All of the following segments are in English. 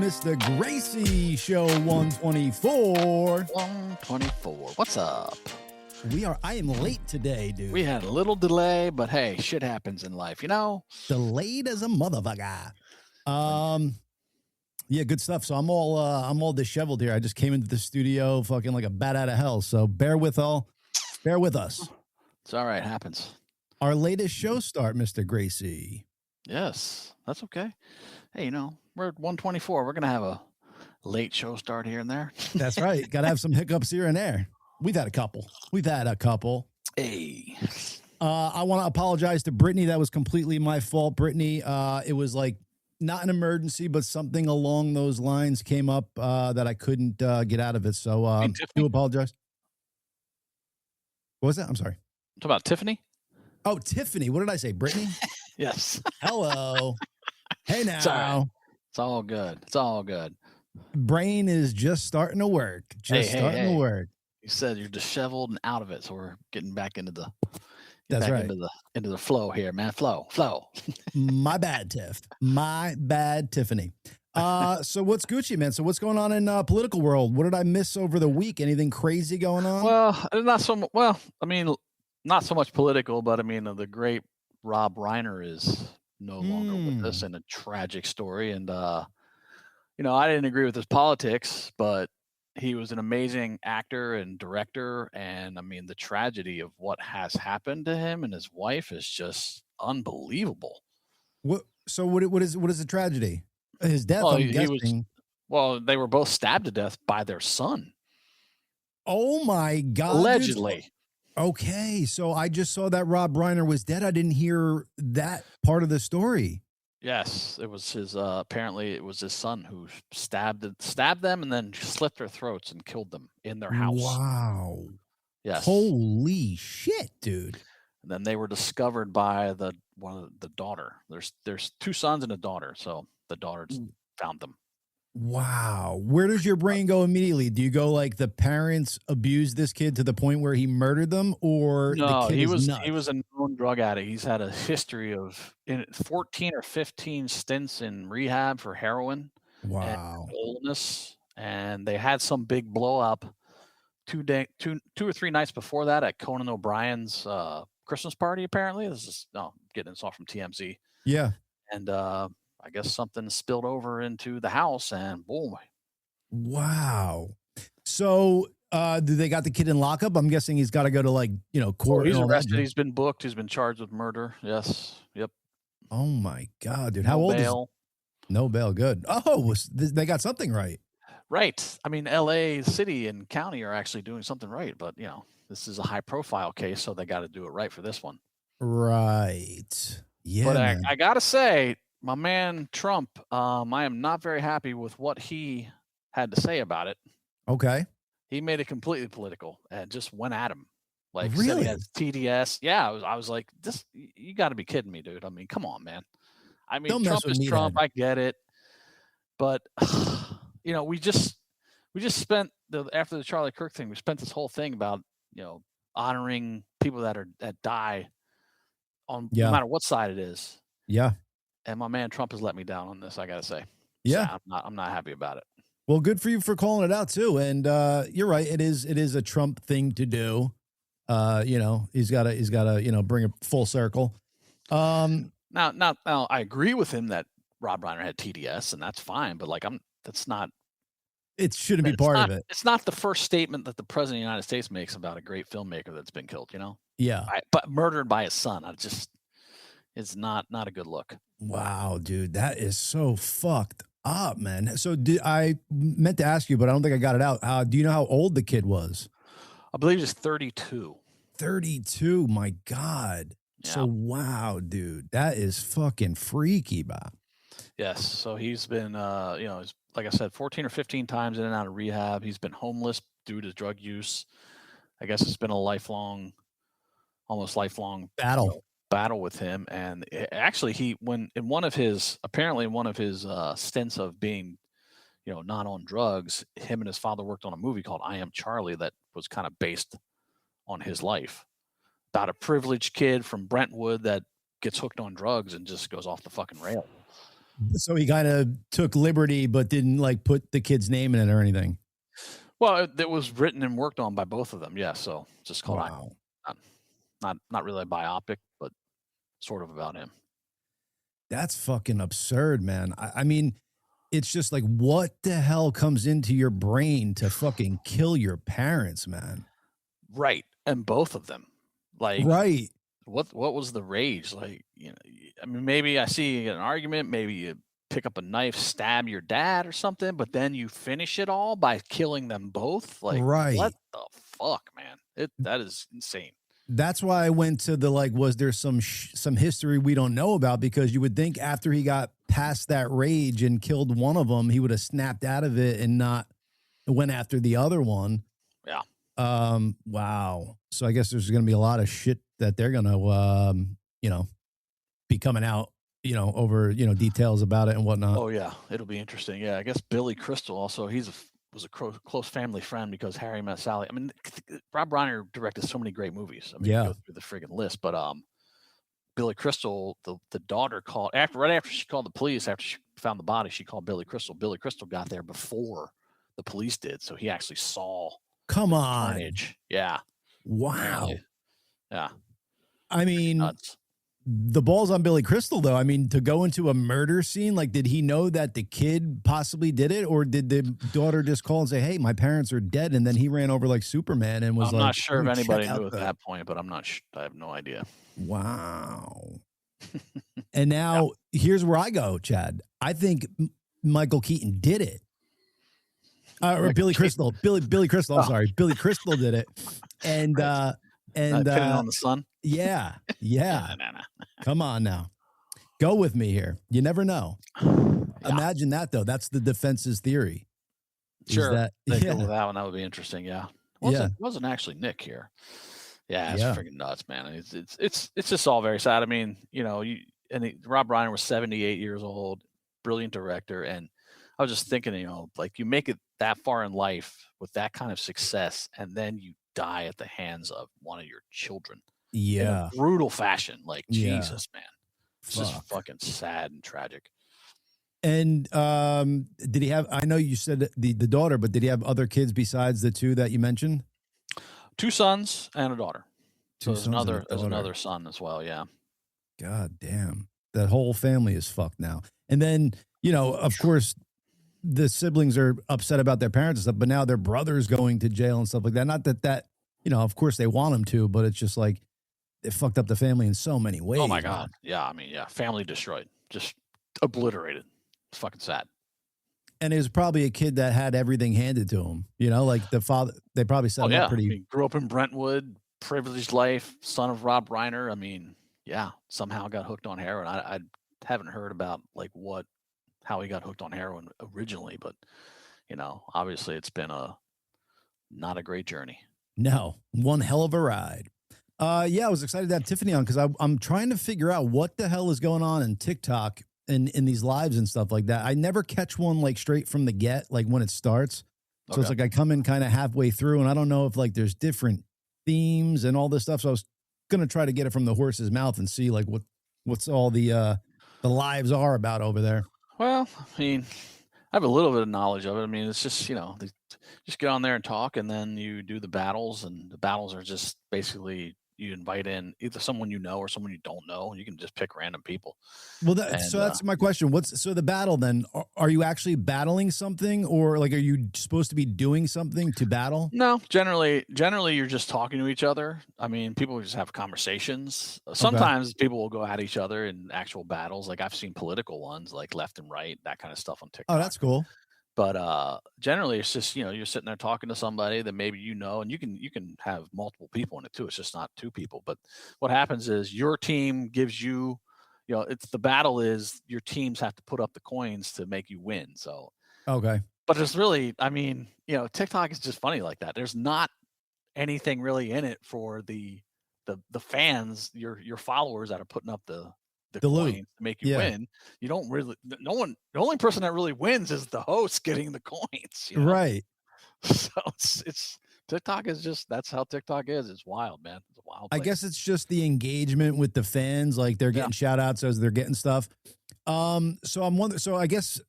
Mr. Gracey Show 124. 124. What's up? I am late today, dude. We had a little delay, but hey, shit happens in life, you know? Delayed as a motherfucker. Yeah, good stuff. So I'm all disheveled here. I just came into the studio fucking like a bat out of hell. So bear with us. It's all right, happens. Our latest show start, Mr. Gracey. Yes, that's okay. Hey, you know, we're at 124. We're going to have a late show start here and there. That's right. Got to have some hiccups here and there. We've had a couple. Hey. I want to apologize to Brittany. That was completely my fault, Brittany. It was like not an emergency, but something along those lines came up that I couldn't get out of it. So I do apologize. What was that? I'm sorry. Talk about Tiffany? Oh, Tiffany. What did I say? Brittany? Yes. Hello. Hey now. It's all good. It's all good. Brain is just starting to work. To work. You said you're disheveled and out of it, so we're getting back into the into the flow here, man. Flow. My bad, Tiff. My bad, Tiffany. So what's Gucci, man? So what's going on in political world? What did I miss over the week? Anything crazy going on? Well, not so much. Well, I mean, not so much political, but I mean, the great Rob Reiner is no longer with us in a tragic story. And, you know, I didn't agree with his politics, but he was an amazing actor and director. And I mean, the tragedy of what has happened to him and his wife is just unbelievable. What is the tragedy? His death, well, I'm guessing. They were both stabbed to death by their son. Oh my God. Allegedly. Dude. Okay, so I just saw that Rob Reiner was dead. I didn't hear that part of the story. Yes, it was his. Apparently, it was his son who stabbed them and then slit their throats and killed them in their house. Wow. Yes. Holy shit, dude. And then they were discovered by the daughter. There's two sons and a daughter, so the daughter found them. Wow. Where does your brain go immediately? Do you go like the parents abused this kid to the point where he murdered them, or no? The kid he was a known drug addict. He's had a history of 14 or 15 stints in rehab for heroin. Wow. And illness, and they had some big blow up 2 or 3 nights before that at Conan O'Brien's Christmas party. Apparently, this is getting this off from TMZ. Yeah, and I guess something spilled over into the house and boom. Wow. So do they got the kid in lockup? I'm guessing he's got to go to court. He's arrested. He's been booked. He's been charged with murder. Yes. Yep. Oh my God, dude. How old bail. No bail. Good. Oh, they got something right. Right. I mean, LA city and county are actually doing something right, but this is a high profile case, so they got to do it right for this one. Right. Yeah. But I got to say, my man Trump, I am not very happy with what he had to say about it. Okay. He made it completely political and just went at him. Like, really? Said he has TDS. Yeah, I was like, you got to be kidding me, dude. I mean, come on, man. I mean, Trump is Trump. I get it. But, we just spent, after the Charlie Kirk thing, we spent this whole thing about, honoring people that die on no matter what side it is. Yeah. And my man Trump has let me down on this, I gotta say. Yeah. So I'm not happy about it. Well, good for you for calling it out too. And you're right, it is a Trump thing to do. He's gotta bring it full circle. Now I agree with him that Rob Reiner had TDS, and that's fine, but it shouldn't be part of it. It's not the first statement that the president of the United States makes about a great filmmaker that's been killed, Yeah. But murdered by his son. It's not a good look. Wow, dude, that is so fucked up, man. So I meant to ask you, but I don't think I got it out. Do you know how old the kid was? I believe he's 32. 32, my God. Yeah. So wow, dude, that is fucking freaky, Bob. Yes. So he's been, like I said, 14 or 15 times in and out of rehab. He's been homeless due to drug use. I guess it's been a almost lifelong battle with him. And actually in one of his stints of being, not on drugs, him and his father worked on a movie called I Am Charlie that was kind of based on his life, about a privileged kid from Brentwood that gets hooked on drugs and just goes off the fucking rail. So he kind of took liberty, but didn't like put the kid's name in it or anything. Well, it was written and worked on by both of them. Yeah, so just called Wow. not really a biopic, but sort of about him. That's fucking absurd, man. I mean, it's just like, what the hell comes into your brain to fucking kill your parents, man? Right, and both of them. Like, right. What was the rage? Like, I mean, maybe I see you get an argument, maybe you pick up a knife, stab your dad or something, but then you finish it all by killing them both. Like, what the fuck, man? That is insane. That's why I went to the, like, was there some history we don't know about? Because you would think after he got past that rage and killed one of them, he would have snapped out of it and not went after the other one. Yeah. Wow. So I guess there's going to be a lot of shit that they're going to, be coming out, over, details about it and whatnot. Oh yeah. It'll be interesting. Yeah. I guess Billy Crystal also, was a close family friend because Harry Met Sally. I mean, Rob Reiner directed so many great movies. I mean, go through the friggin' list, but, Billy Crystal, the daughter called right after she called the police, after she found the body, she called Billy Crystal. Billy Crystal got there before the police did. So he actually saw. Come on. Carnage. Yeah. Wow. Yeah. I mean, the balls on Billy Crystal, though. I mean, to go into a murder scene, like, did he know that the kid possibly did it? Or did the daughter just call and say, hey, my parents are dead? And then he ran over like Superman and was I'm like, not sure if anybody knew at that point, but I have no idea. Wow. And now here's where I go, Chad. I think Michael Keaton did it. Or Billy Crystal. Billy Crystal. I'm sorry. Billy Crystal did it. And Pinning on the sun. Yeah. Yeah. No. Come on now. Go with me here. You never know. Yeah. Imagine that, though. That's the defense's theory. Sure. Go with that one. That would be interesting. Yeah. It wasn't actually Nick here. Yeah, it's freaking nuts, man. It's just all very sad. I mean, Rob Reiner was 78 years old, brilliant director, and I was just thinking, like, you make it that far in life with that kind of success, and then you die at the hands of one of your children. Yeah. In a brutal fashion. Like, Jesus, man. It's just fucking sad and tragic. And did he have, I know you said the daughter, but did he have other kids besides the two that you mentioned? 2 sons and a daughter. So there's another son as well, yeah. God damn. That whole family is fucked now. And then, of course, the siblings are upset about their parents and stuff, but now their brother's going to jail and stuff like that. Not that, of course they want him to, but it's just like it fucked up the family in so many ways. Oh my God. Man. Yeah. I mean, family destroyed, just obliterated. It's fucking sad. And it was probably a kid that had everything handed to him, like the father, they probably set him up pretty. I mean, grew up in Brentwood, privileged life, son of Rob Reiner. I mean, somehow got hooked on heroin. I haven't heard about like how he got hooked on heroin originally, but obviously it's been not a great journey. No, one hell of a ride. I was excited to have Tiffany on because I'm trying to figure out what the hell is going on in TikTok and in these lives and stuff like that. I never catch one like straight from the get, like when it starts. So it's like I come in kind of halfway through and I don't know if like there's different themes and all this stuff. So I was going to try to get it from the horse's mouth and see like what's all the lives are about over there. Well, I mean, I have a little bit of knowledge of it. I mean, it's just, just get on there and talk, and then you do the battles, and the battles are just basically you invite in either someone you know or someone you don't know. You can just pick random people. Well, that's my question. So the battle then, are you actually battling something, or like, are you supposed to be doing something to battle? No, generally you're just talking to each other. I mean, people just have conversations. Sometimes people will go at each other in actual battles. Like I've seen political ones, like left and right, that kind of stuff on TikTok. Oh, that's cool. But generally it's just, you're sitting there talking to somebody that maybe and you can have multiple people in it too. It's just not 2 people. But what happens is your team gives you, it's the battle is your teams have to put up the coins to make you win. So okay. But it's really, I mean, TikTok is just funny like that. There's not anything really in it for the fans, your followers that are putting up the coins to make you win. You don't really, the only person that really wins is the host getting the coins. Right. So it's TikTok is just, that's how TikTok is. It's wild, man. It's a wild place. I guess it's just the engagement with the fans. Like they're getting shout outs as they're getting stuff. So I'm wondering. So I guess.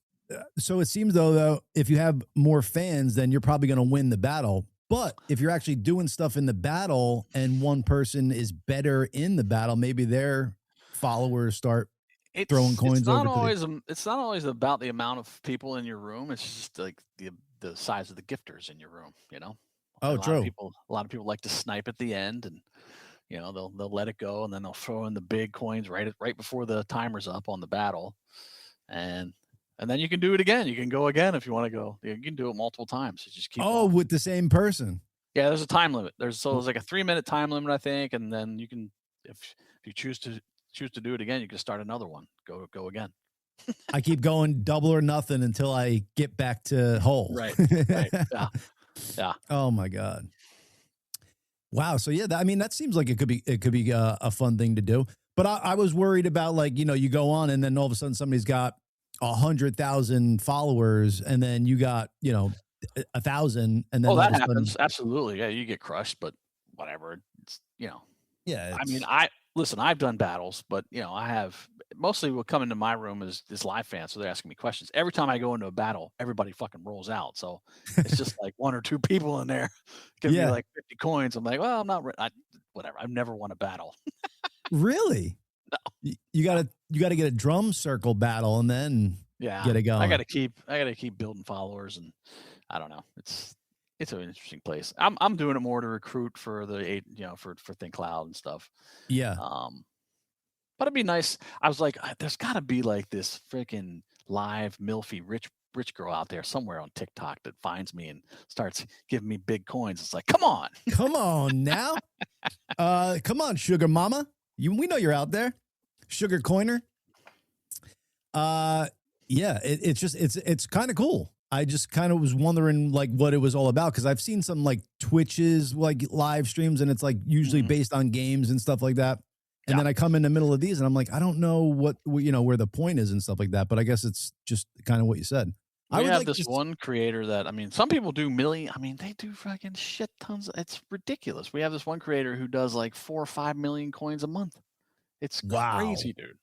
So it seems though, if you have more fans, then you're probably going to win the battle. But if you're actually doing stuff in the battle and one person is better in the battle, maybe their followers start throwing coins over to the. It's not always about the amount of people in your room. It's just like the size of the gifters in your room. You know. Oh, true. A lot of people like to snipe at the end, and they'll let it go, and then they'll throw in the big coins right before the timer's up on the battle, and then you can do it again. You can go again if you want to go. You can do it multiple times. You just keep. Going. With the same person. Yeah, there's a time limit. There's like a 3-minute time limit, I think, and then you can, if you choose to do it again, you can start another one. Go again. I keep going double or nothing until I get back to whole. Right. Yeah. Oh my God. Wow. So yeah, that seems like it could be a fun thing to do. But I was worried about, like, you go on and then all of a sudden somebody's got 100,000 followers and then you got 1,000 and then that happens. Absolutely. Yeah, you get crushed, but whatever. It's Yeah. I mean, I've done battles, but I have mostly what come into my room is live fans, so they're asking me questions. Every time I go into a battle, everybody fucking rolls out. So it's just like one or two people in there give me like 50 coins. I'm like, well, I'm not. Whatever. I've never won a battle. Really? No. You gotta get a drum circle battle and then get it going. I gotta keep building followers, and I don't know. It's an interesting place. I'm doing it more to recruit for for Think Cloud and stuff. Yeah. But it'd be nice. I was like, there's got to be like this freaking live milfy rich girl out there somewhere on TikTok that finds me and starts giving me big coins. It's like, come on now, come on, sugar mama. We know you're out there, sugar coiner. Yeah, it's kind of cool. I just kind of was wondering like what it was all about, because I've seen some like Twitches like live streams and it's like usually based on games and stuff like that. And then I come in the middle of these and I'm like, I don't know what where the point is and stuff like that. But I guess it's just kind of what you said. We have this one creator that, some people do they do fucking shit tons. It's ridiculous. We have this one creator who does like 4 or 5 million coins a month. It's crazy, dude.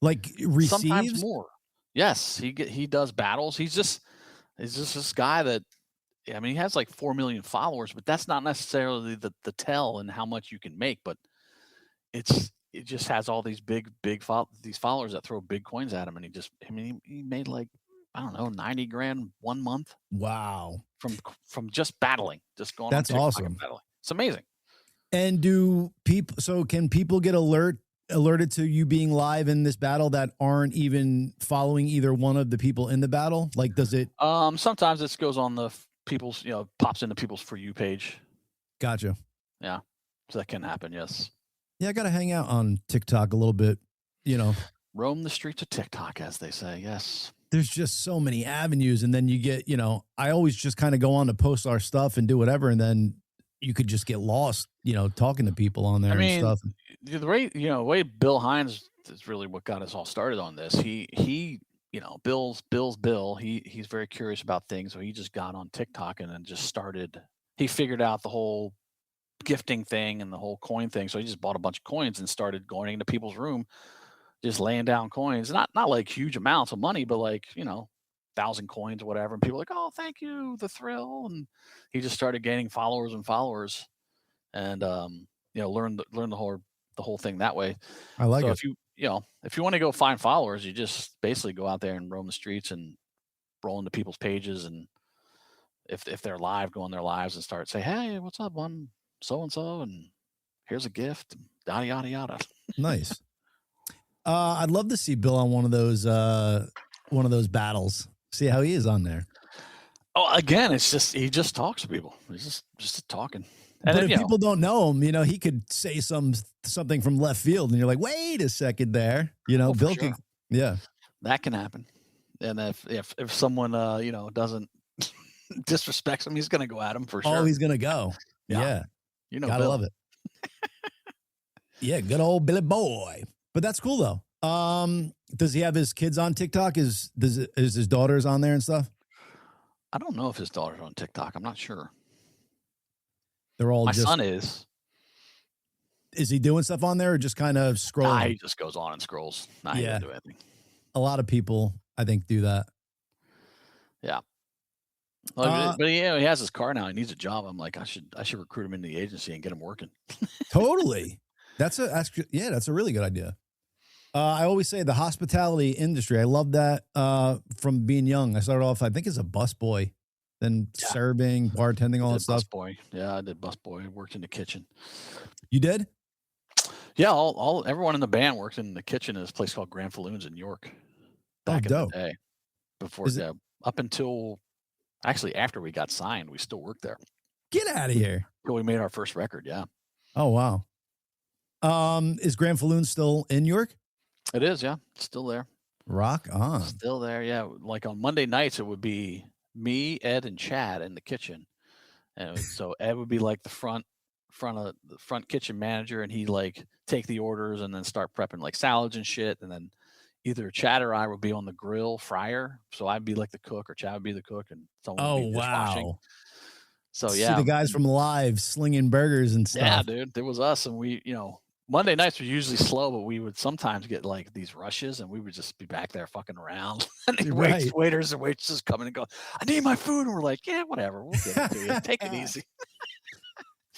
Like receives? Sometimes more. Yes, he does battles. He's just this guy that, he has like 4 million followers, but that's not necessarily the tell and how much you can make. But it just has all these big these followers that throw big coins at him, and he made like, I don't know, 90 grand 1 month. Wow. From just battling, just going. That's awesome. It's amazing. And can people get alerted to you being live in this battle that aren't even following either one of the people in the battle? Like, does it? Sometimes it goes on the people's, pops into people's For You page. Gotcha. Yeah. So that can happen. Yes. Yeah. I got to hang out on TikTok a little bit, roam the streets of TikTok, as they say. Yes. There's just so many avenues. And then you get, I always just kind of go on to post our stuff and do whatever. And then you could just get lost, talking to people on there and stuff. The way Bill Hines is really what got us all started on this. He Bill's Bill. He's very curious about things. So he just got on TikTok and then just started. He figured out the whole gifting thing and the whole coin thing. So he just bought a bunch of coins and started going into people's room, just laying down coins. Not like huge amounts of money, but like, 1,000 coins or whatever. And people are like, oh, thank you, the thrill. And he just started gaining followers and learn the whole thing that way. I like it. If you want to go find followers, you just basically go out there and roam the streets and roll into people's pages, and if they're live, go on their lives and start say, hey, what's up, one so and so, and here's a gift, yada yada yada. Nice. I'd love to see Bill on one of those battles. See how he is on there. Oh, again, it's just he just talks to people. He's just talking. And but if people don't know him, he could say something from left field, and you're like, wait a second there. Bill could, yeah. That can happen. And if someone doesn't disrespects him, he's gonna go at him for sure. Oh, he's gonna go. Yeah. Gotta Bill. love it. Yeah, good old Billy boy. But that's cool though. Does he have his kids on TikTok? Is his daughters on there and stuff? I don't know if his daughter's on TikTok. I'm not sure. They're all. My son is. Is he doing stuff on there or just kind of scrolling? He just goes on and scrolls. He doesn't do anything. A lot of people, I think, do that. Yeah. Well, but he has his car now. He needs a job. I'm like, I should recruit him into the agency and get him working. Totally. That's a really good idea. I always say the hospitality industry. I love that from being young. I started off, I think, as a busboy, then serving, bartending, all that stuff. Busboy. Yeah, I did busboy. I worked in the kitchen. You did? Yeah, everyone in the band worked in the kitchen at this place called Grand Falloons in York. Back in the day. Before up until actually after we got signed, we still worked there. Get out of here. Until we made our first record, yeah. Oh wow. Is Grand Falloon still in York? It is, yeah. It's still there. Rock on. Still there, yeah. Like on Monday nights, it would be me, Ed, and Chad in the kitchen. And so Ed would be like the front kitchen manager, and he'd like take the orders and then start prepping like salads and shit. And then either Chad or I would be on the grill fryer. So I'd be like the cook, or Chad would be the cook, and someone would be dishwashing. Wow. So yeah. See the guys from Live slinging burgers and stuff. Yeah, dude. It was us, and we, Monday nights were usually slow, but we would sometimes get like these rushes, and we would just be back there fucking around. And waiters and waitresses coming and go, I need my food. And we're like, yeah, whatever. We'll give it to you. Take it easy.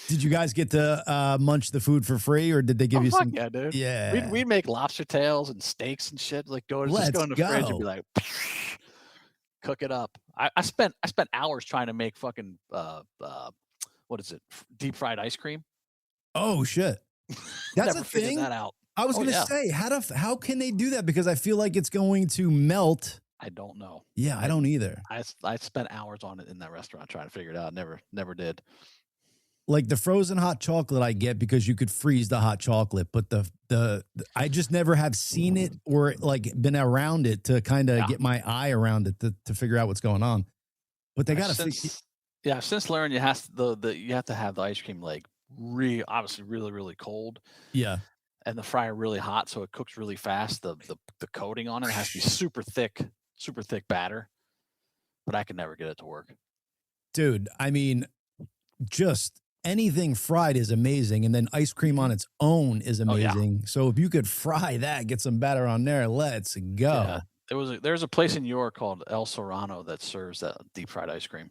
Did you guys get to munch the food for free, or did they give you some? Yeah, dude. Yeah. We'd make lobster tails and steaks and shit. Like go in the fridge and be like, cook it up. I spent hours trying to make fucking what is it? Deep fried ice cream. Oh shit. That's a thing. That out. I was going to say, how can they do that? Because I feel like it's going to melt. I don't know. Yeah, I don't either. I spent hours on it in that restaurant trying to figure it out. Never did. Like the frozen hot chocolate I get because you could freeze the hot chocolate, but the I just never have seen it or like been around it to kind of get my eye around it to figure out what's going on. But they got to since learned you have to have the ice cream like obviously really, really cold. Yeah. And the fryer really hot, so it cooks really fast. The coating on it has to be super thick batter. But I can never get it to work. Dude, I mean, just anything fried is amazing, and then ice cream on its own is amazing. Yeah. So if you could fry that, get some batter on there, let's go. Yeah. There's a place in New York called El Serrano that serves that deep fried ice cream.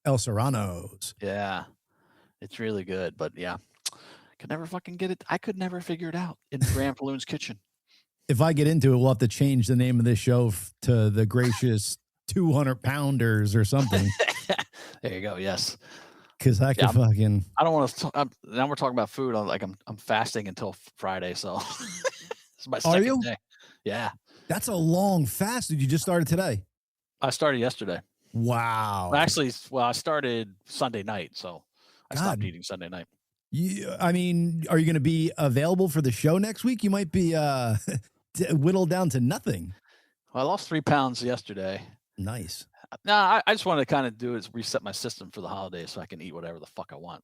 El Serrano's. Yeah. It's really good, but yeah, could never fucking get it. I could never figure it out in Grand Falloon's kitchen. If I get into it, we'll have to change the name of this show to the Gracious 200-pounders or something. There you go. Yes. Because I could fucking. I don't want to. Now we're talking about food. I'm fasting until Friday, so it's my second day. Yeah. That's a long fast. Did you just started today? I started yesterday. Wow. Actually, I started Sunday night, so I stopped eating Sunday night. I mean, are you going to be available for the show next week? You might be whittled down to nothing. Well, I lost 3 pounds yesterday. Nice. No, I just wanted to kind of reset my system for the holidays so I can eat whatever the fuck I want,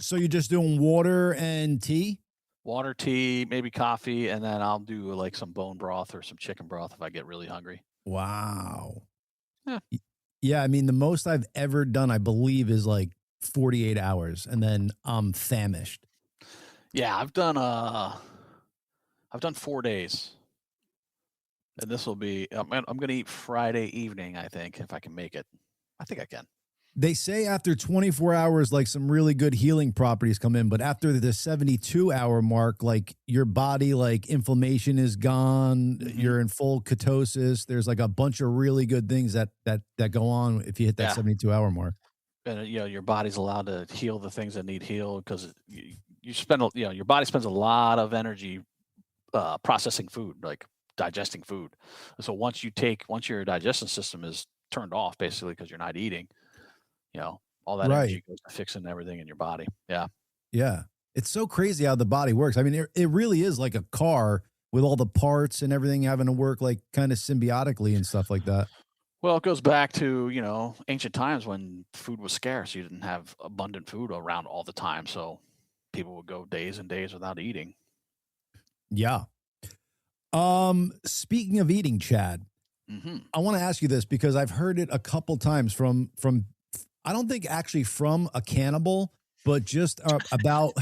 So you're just doing water and tea? Water, tea, maybe coffee, and then I'll do like some bone broth or some chicken broth if I get really hungry. Wow. Yeah. Yeah, I mean, the most I've ever done, I believe, is like 48 hours, and then I'm famished. Yeah, I've done 4 days. And this will be, I'm going to eat Friday evening, I think, if I can make it. I think I can. They say after 24 hours, like some really good healing properties come in. But after the 72-hour mark, like your body, like inflammation is gone. Mm-hmm. You're in full ketosis. There's like a bunch of really good things that go on if you hit that 72-hour mark. And, your body's allowed to heal the things that need healed because you spend, your body spends a lot of energy processing food, like digesting food. So once your digestion system is turned off, basically, because you're not eating, all that energy goes to fixing everything in your body. Yeah. Yeah. It's so crazy how the body works. I mean, it really is like a car with all the parts and everything having to work like kind of symbiotically and stuff like that. Well, it goes back to, ancient times when food was scarce. You didn't have abundant food around all the time. So people would go days and days without eating. Yeah. Speaking of eating, Chad, I want to ask you this because I've heard it a couple times from I don't think actually from a cannibal, but just about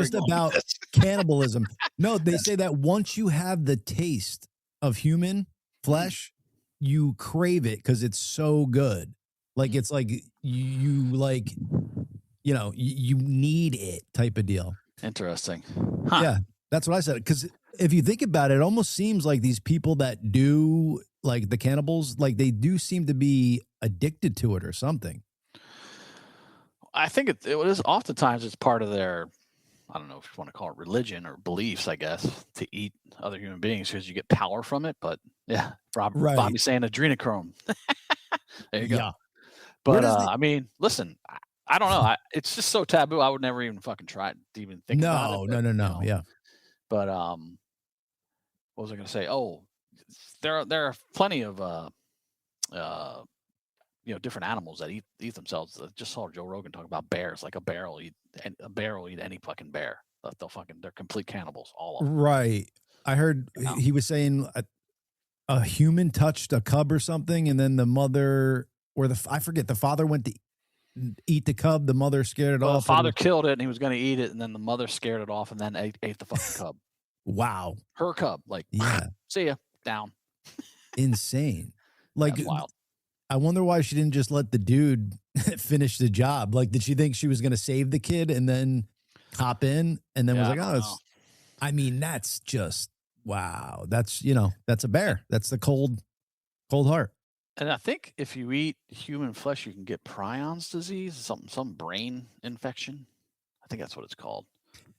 about cannibalism. No, they say that once you have the taste of human flesh, you crave it because it's so good. Like it's like you like, you know, you need it type of deal. Interesting. Huh. Yeah, that's what I said. Because if you think about it, it almost seems like these people that do like the cannibals, like they do seem to be addicted to it or something. I think it is oftentimes it's part of their, I don't know if you want to call it religion or beliefs, I guess, to eat other human beings because you get power from it. But yeah, Bobby's saying adrenochrome. There you go. Yeah. But I mean, listen, I don't know. It's just so taboo. I would never even fucking try to even think about it. No. You know, yeah. But what was I going to say? Oh, there are plenty of you know, different animals that eat themselves. I just saw Joe Rogan talk about bears. Like a bear will eat any fucking bear. They're complete cannibals, all of them. Right. I heard he was saying a human touched a cub or something, and then the mother or I forget, the father went to eat the cub. The mother scared it off. The father killed it, and he was going to eat it, and then the mother scared it off, and then ate the fucking cub. Wow. Her cub, like, yeah. See ya, down. Insane. Like, that's wild. I wonder why she didn't just let the dude finish the job. Like, did she think she was going to save the kid and then hop in and then was like, oh, I mean, that's just, wow. That's, you know, that's a bear. That's the cold heart. And I think if you eat human flesh, you can get prions disease, some brain infection. I think that's what it's called.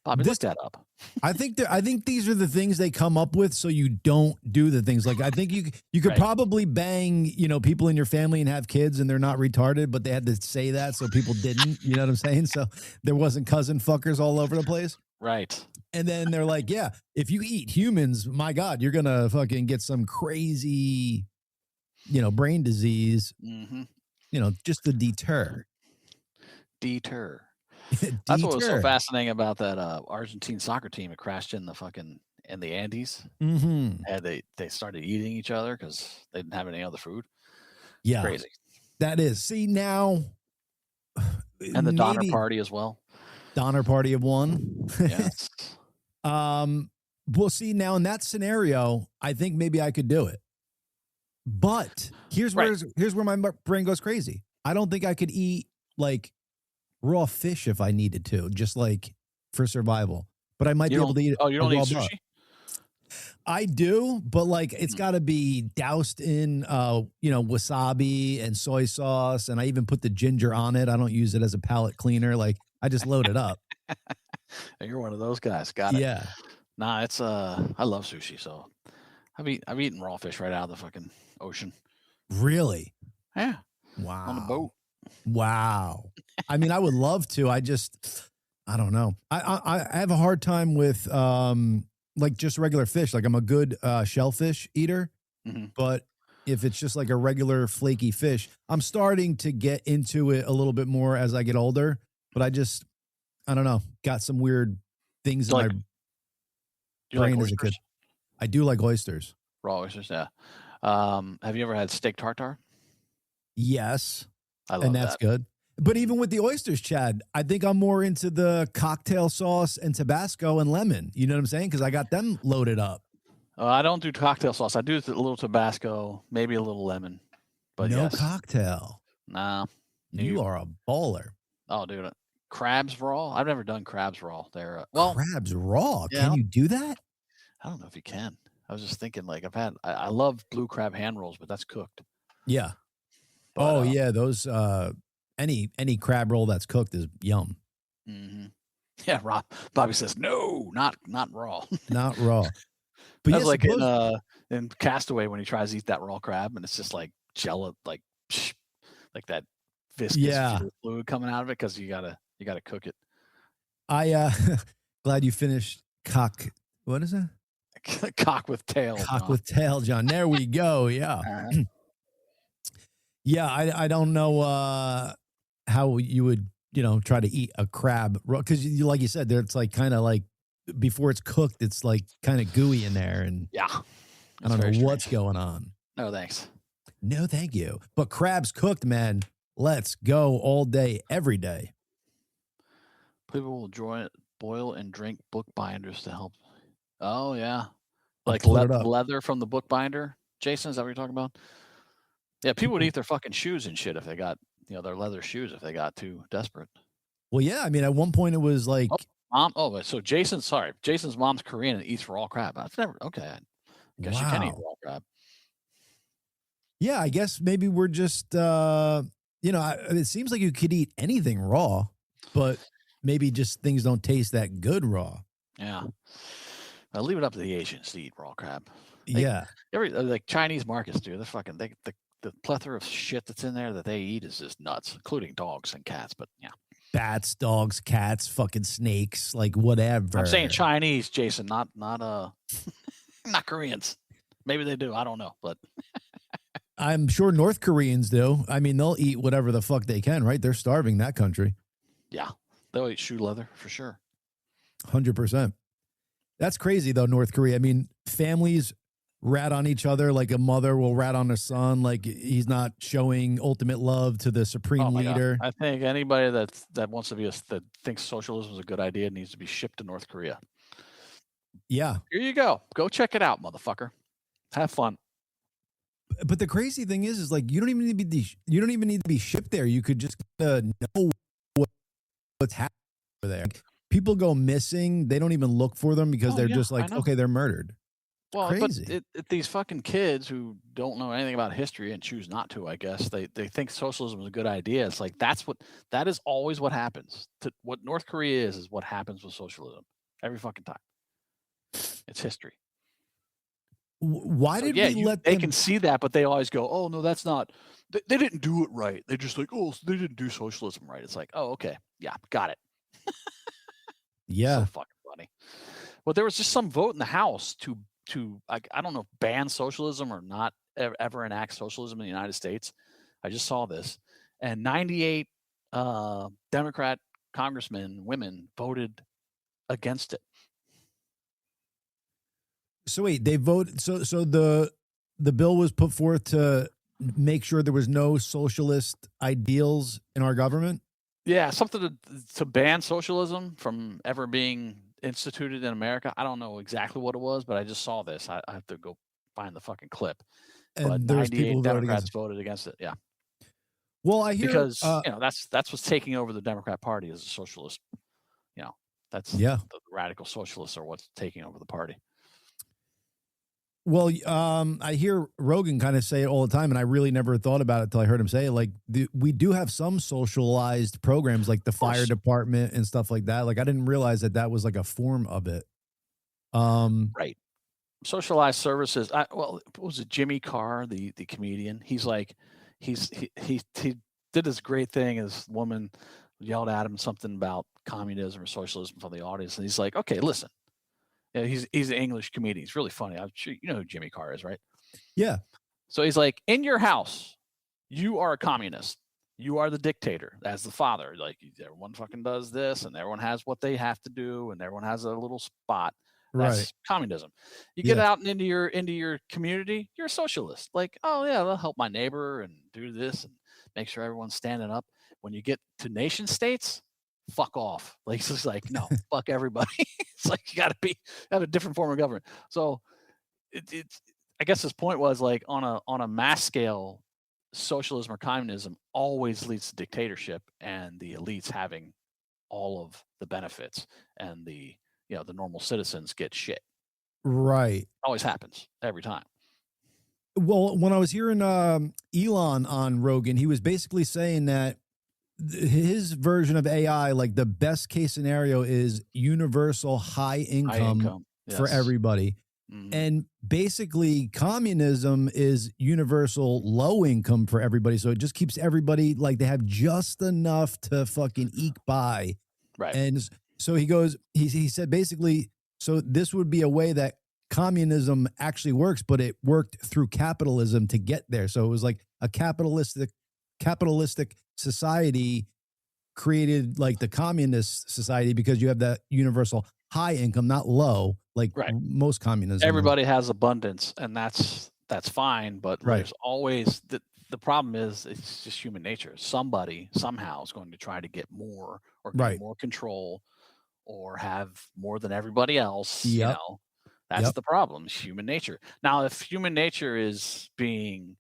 Bobby, look that up. I think these are the things they come up with so you don't do the things. Like I think you could probably bang, you know, people in your family and have kids and they're not retarded, but they had to say that so people didn't. You know what I'm saying? So there wasn't cousin fuckers all over the place. Right. And then they're like, yeah, if you eat humans, my God, you're gonna fucking get some crazy, you know, brain disease. Mm-hmm. You know, just to deter. That's what was so fascinating about that Argentine soccer team. It crashed in the Andes. Mm-hmm. And they started eating each other because they didn't have any other food. Yeah, crazy. That is. See now, and the Donner Party as well. Donner Party of one. Yes. We'll see now in that scenario. I think maybe I could do it, but here's where my brain goes crazy. I don't think I could eat like raw fish if I needed to, just like for survival. But I might be able to eat. Oh, you don't eat sushi? Butt. I do, but like it's got to be doused in, you know, wasabi and soy sauce, and I even put the ginger on it. I don't use it as a palate cleaner. Like I just load it up. You're one of those guys. Got it. Yeah. Nah, it's I love sushi, so I've eaten raw fish right out of the fucking ocean. Really? Yeah. Wow. On the boat. Wow. I mean, I would love to. I don't know. I have a hard time with like just regular fish. Like I'm a good shellfish eater, but if it's just like a regular flaky fish, I'm starting to get into it a little bit more as I get older. But I don't know. Got some weird things in my brain like as a kid. I do like oysters. Raw oysters, yeah. Have you ever had steak tartare? Yes. I love that's good. But even with the oysters, Chad, I think I'm more into the cocktail sauce and Tabasco and lemon. You know what I'm saying? Because I got them loaded up. I don't do cocktail sauce. I do a little Tabasco, maybe a little lemon. But no cocktail. Nah. You are a baller. Oh, dude. Crabs raw? I've never done crabs raw. They're crabs raw. Yeah, can you do that? I don't know if you can. I was just thinking, like, I love blue crab hand rolls, but that's cooked. Yeah. But, yeah, those any crab roll that's cooked is yum. Mm-hmm. Yeah, Bobby says no, not raw. Not raw. But that's like in Castaway when he tries to eat that raw crab and it's just like jello, like that viscous fluid coming out of it because you gotta cook it. I glad you finished cock. What is it? Cock with tail. With tail, John. There we go. Yeah. Yeah, I don't know how you would, you know, try to eat a crab because like you said, there it's like kind of like before it's cooked, it's like kind of gooey in there, and I don't know what's going on. No thanks. No, thank you. But crabs cooked, man. Let's go all day, every day. People will boil and drink book binders to help. Oh yeah, Like leather from the bookbinder. Jason, is that what you're talking about? Yeah, people would eat their fucking shoes and shit if they got, their leather shoes if they got too desperate. Well, yeah, I mean, at one point it was like so Jason's mom's Korean and eats raw crab. I've never I guess you can eat raw crab. Yeah, I guess maybe we're just it seems like you could eat anything raw, but maybe just things don't taste that good raw. Yeah. I'll leave it up to the Asians to eat raw crab. Yeah. Like Chinese markets, dude. They're fucking the plethora of shit that's in there that they eat is just nuts, including dogs and cats. But yeah, bats, dogs, cats, fucking snakes, like whatever. I'm saying Chinese, Jason, not not Koreans. Maybe they do. I don't know, but I'm sure North Koreans do. I mean, they'll eat whatever the fuck they can, right? They're starving that country. Yeah, they'll eat shoe leather for sure. 100%. That's crazy though, North Korea. I mean, families rat on each other like a mother will rat on her son, like he's not showing ultimate love to the supreme leader. God. I think anybody that wants to that thinks socialism is a good idea needs to be shipped to North Korea. Yeah. Here you go. Go check it out, motherfucker. Have fun. But the crazy thing is like you don't even need to be shipped there. You could just know what's happening over there. People go missing. They don't even look for them because they're just like, okay, they're murdered. Well, crazy. But these fucking kids who don't know anything about history and choose not to, I guess, they think socialism is a good idea. It's like that is always what happens. What North Korea is what happens with socialism every fucking time. It's history. Why did we let them? They can see that, but they always go, "Oh no, that's not. They didn't do it right." They're just like, "Oh, they didn't do socialism right." It's like, "Oh, okay, yeah, got it." Yeah, so fucking funny. Well, there was just some vote in the House to I don't know, ban socialism or not ever enact socialism in the United States. I just saw this, and 98 Democrat congressmen, women voted against it. So wait, they voted. So the bill was put forth to make sure there was no socialist ideals in our government. Yeah, something to ban socialism from ever being instituted in America. I don't know exactly what it was, but I just saw this. I have to go find the fucking clip. And but there's people who Democrats voted against it. Yeah. Well, I hear because that's what's taking over the Democrat Party as a socialist. That's the radical socialists are what's taking over the party. Well, I hear Rogan kind of say it all the time, and I really never thought about it until I heard him say it. Like, we do have some socialized programs, like the fire department and stuff like that. Like, I didn't realize that was like a form of it. Right. Socialized services. What was it? Jimmy Carr, the comedian. He's like, he did this great thing. This woman yelled at him something about communism or socialism from the audience, and he's like, "Okay, listen." Yeah, he's an English comedian. He's really funny. I'm sure you know who Jimmy Carr is, right? Yeah. So he's like, in your house, you are a communist. You are the dictator as the father. Like everyone fucking does this, and everyone has what they have to do, and everyone has a little spot. That's communism. You get out and into your community, you're a socialist. Like, oh yeah, I'll help my neighbor and do this and make sure everyone's standing up. When you get to nation states, fuck off. Like it's just like, no, fuck everybody. It's like you gotta have a different form of government. So it's I guess his point was like on a mass scale, socialism or communism always leads to dictatorship and the elites having all of the benefits and the normal citizens get shit. Right. Always happens every time. Well, when I was hearing Elon on Rogan, he was basically saying that his version of AI, like the best case scenario is universal high income for everybody. Mm-hmm. And basically communism is universal low income for everybody. So it just keeps everybody like they have just enough to fucking eke by. Right. And so he said basically, so this would be a way that communism actually works, but it worked through capitalism to get there. So it was like a capitalistic society created like the communist society because you have that universal high income, not low, like most communism. Everybody has abundance, and that's fine. But there's always the problem is it's just human nature. Somebody somehow is going to try to get more or get more control or have more than everybody else. Yep. That's the problem. It's human nature. Now, if human nature is being,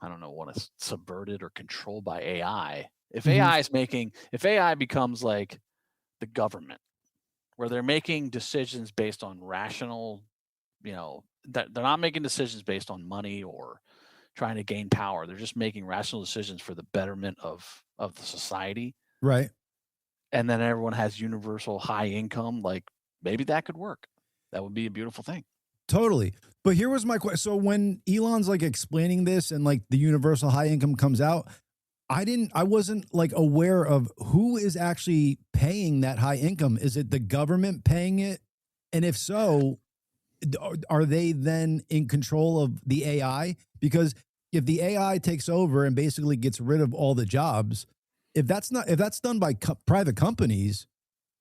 I don't know, what is subverted or controlled by AI, if AI becomes like the government, where they're making decisions based on rational, that they're not making decisions based on money or trying to gain power. They're just making rational decisions for the betterment of the society. Right. And then everyone has universal high income. Like, maybe that could work. That would be a beautiful thing. Totally. But here was my question. So when Elon's like explaining this and like the universal high income comes out, I wasn't like aware of who is actually paying that high income. Is it the government paying it? And if so, are they then in control of the AI? Because if the AI takes over and basically gets rid of all the jobs, if that's done by private companies,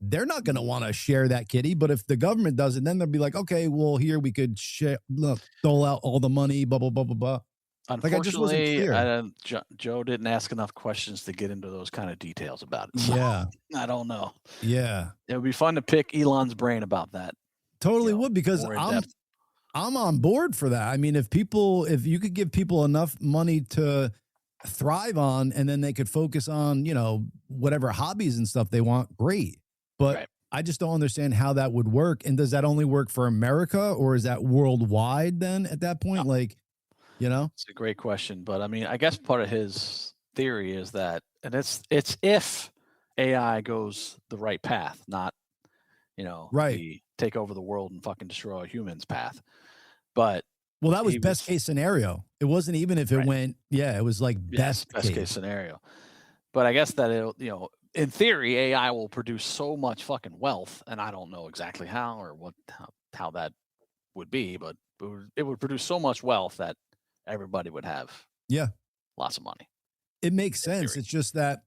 they're not going to want to share that kitty. But if the government does it, then they'll be like, okay, well, here we could dole out all the money, blah, blah, blah, blah, blah. Unfortunately, Joe didn't ask enough questions to get into those kind of details about it. So yeah. I don't know. Yeah. It would be fun to pick Elon's brain about that. Totally would, because I'm on board for that. I mean, if you could give people enough money to thrive on, and then they could focus on, whatever hobbies and stuff they want, great. But I just don't understand how that would work. And does that only work for America, or is that worldwide then at that point? Like, it's a great question. But I mean, I guess part of his theory is that, and it's if AI goes the right path, not, the take over the world and fucking destroy humans path. But that was best case scenario. It wasn't even if it went, it was like best case scenario. But I guess that it'll, in theory, AI will produce so much fucking wealth, and I don't know exactly how or how that would be, but it would produce so much wealth that everybody would have lots of money. It makes sense. It's just that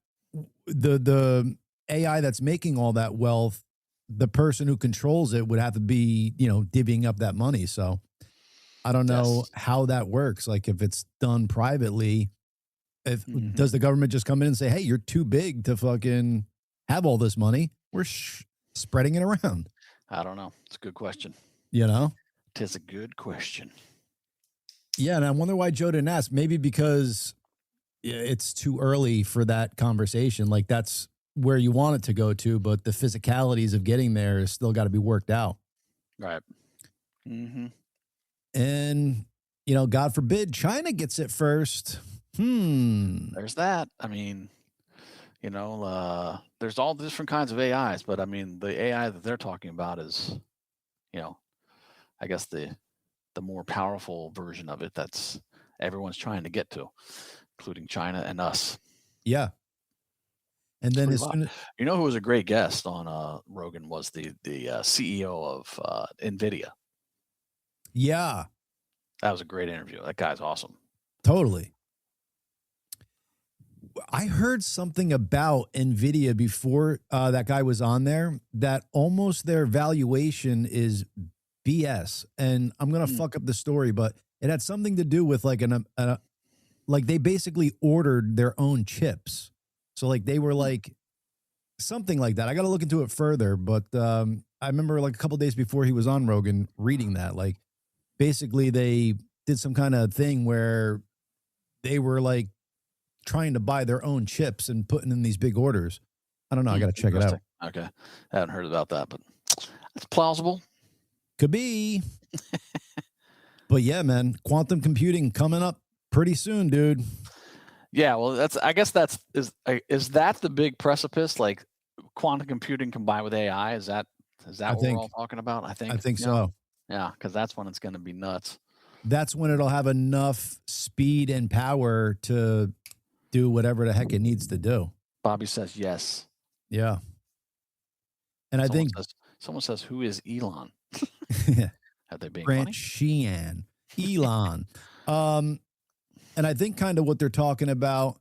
the AI that's making all that wealth, the person who controls it would have to be, divvying up that money. So I don't know how that works. Like, if it's done privately, does the government just come in and say, hey, you're too big to fucking have all this money? We're spreading it around. I don't know. It's a good question. Tis a good question. Yeah, and I wonder why Joe didn't ask. Maybe because it's too early for that conversation. Like, that's where you want it to go to, but the physicalities of getting there is still got to be worked out. Right. Mm-hmm. And, God forbid China gets it first. There's that. I mean, there's all different kinds of AIs, but I mean, the AI that they're talking about is, I guess the more powerful version of it that's everyone's trying to get to, including China and us. Yeah. And then who was a great guest on Rogan was the CEO of NVIDIA. Yeah. That was a great interview. That guy's awesome. Totally. I heard something about NVIDIA before that guy was on there, that almost their valuation is BS. And I'm going to fuck up the story, but it had something to do with like like they basically ordered their own chips. So like they were like something like that. I got to look into it further, but I remember like a couple of days before he was on Rogan reading that, like basically they did some kind of thing where they were like trying to buy their own chips and putting in these big orders. I don't know. I got to check it out. Okay. I haven't heard about that, but it's plausible. Could be. But yeah, man, quantum computing coming up pretty soon, dude. Yeah, well, I guess is that the big precipice? Like quantum computing combined with AI? Is that what we're all talking about? I think so. Yeah, because that's when it's going to be nuts. That's when it'll have enough speed and power to do whatever the heck it needs to do. Bobby says yes. Yeah. And someone says, who is Elon? Have they been Grant Sheehan, Elon. And I think kind of what they're talking about,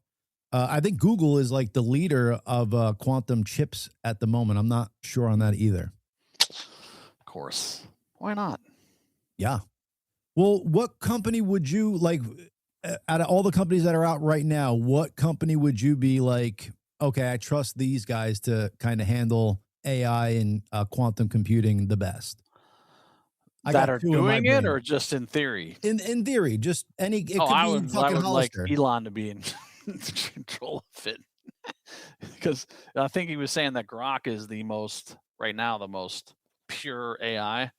I think Google is like the leader of quantum chips at the moment. I'm not sure on that either. Of course. Why not? Yeah. Well, what company would you like, out of all the companies that are out right now, what company would you be like, okay, I trust these guys to kind of handle AI and quantum computing the best? I that got are 2 in my doing it, brain. or just in theory? In theory, just any it Oh, could I be would I fucking would like Hollister. Elon to be in control of it. Because I think he was saying that Grok is the most right now, the most pure AI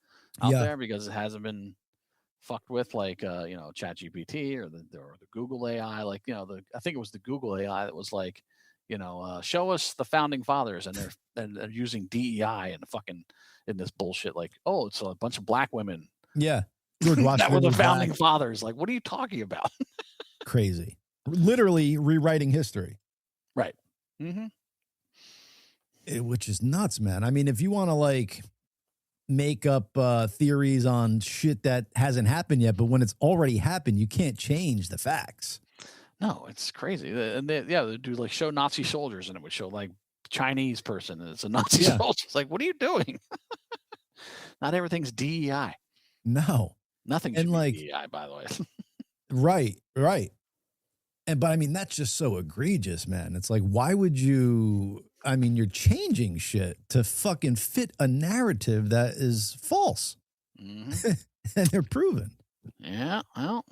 out Yeah. there because it hasn't been fucked with like ChatGPT or the Google AI. Like, I think it was the Google AI that was like, show us the founding fathers, and they're using DEI and fucking in this bullshit. Like, oh, it's a bunch of black women Yeah. George that were Washington the was black. founding fathers. Like, what are you talking about? Crazy. Literally rewriting history. Right. Mm-hmm. Which is nuts, man. I mean, if you want to like make up theories on shit that hasn't happened yet, but when it's already happened, you can't change the facts. No, it's crazy. And they do like show Nazi soldiers, and it would show like Chinese person, and it's a Nazi soldier. It's like, what are you doing? Not everything's DEI. No, nothing should be DEI, by the way. Right. But I mean, that's just so egregious, man. It's like, why would you? I mean, you're changing shit to fucking fit a narrative that is false, mm-hmm. and they're proven. Yeah, well,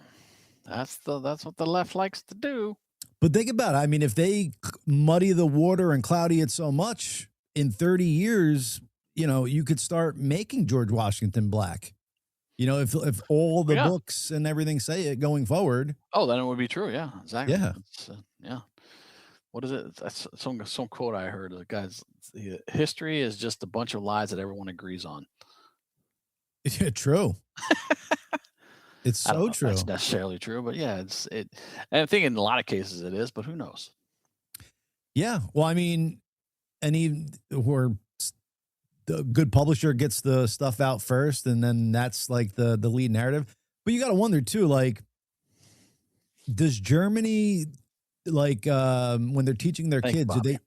that's what the left likes to do. But think about it. I mean, if they muddy the water and cloudy it so much, in 30 years, you could start making George Washington black. If all the books and everything say it going forward. Oh, then it would be true. Yeah, exactly. Yeah. Yeah. What is it? That's some quote I heard. The guys, history is just a bunch of lies that everyone agrees on. Yeah, true. It's so true. That's necessarily true, but yeah, And I think in a lot of cases it is, but who knows? Yeah. Well, I mean, where the good publisher gets the stuff out first, and then that's like the lead narrative. But you got to wonder too, like, does Germany, like, when they're teaching their kids, do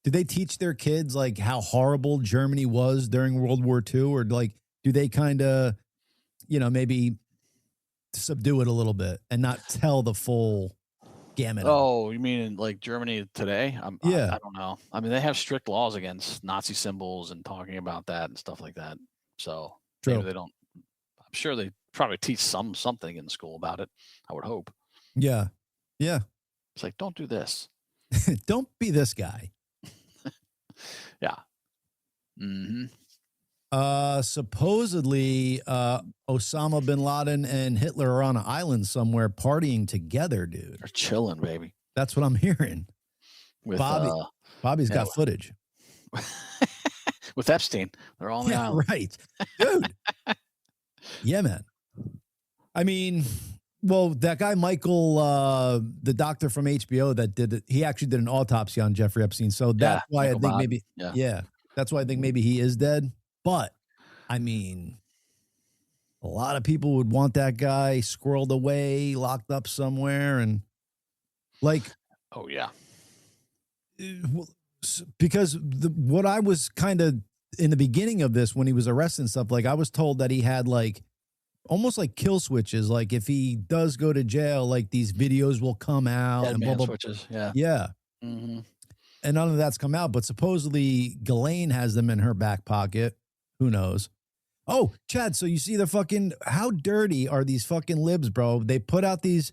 they teach their kids like how horrible Germany was during World War II, or like do they kind of, maybe subdue it a little bit and not tell the full gamut? Oh, you mean in like Germany today? Yeah. I don't know. I mean, they have strict laws against Nazi symbols and talking about that and stuff like that. So maybe they don't. I'm sure they probably teach something in school about it. I would hope. Yeah. It's like, don't do this. Don't be this guy. Yeah. Mm-hmm. Supposedly, Osama bin Laden and Hitler are on an island somewhere partying together, dude. They're chilling, baby. That's what I'm hearing. With Bobby's got footage. With Epstein. They're all on the island. Right. Dude. Yeah, man. I mean, well, that guy, Michael, the doctor from HBO that did it, he actually did an autopsy on Jeffrey Epstein. So that's why I think maybe, that's why I think maybe he is dead. But I mean, a lot of people would want that guy squirreled away, locked up somewhere. And like, oh yeah. Because what I was kind of in the beginning of this, when he was arrested and stuff, like I was told that he had like almost like kill switches. Like if he does go to jail, like these videos will come out and blah, blah, switches. Yeah. Yeah. Mm-hmm. And none of that's come out, but supposedly Ghislaine has them in her back pocket. Who knows? Oh, Chad, so you see the fucking, how dirty are these fucking libs, bro? They put out these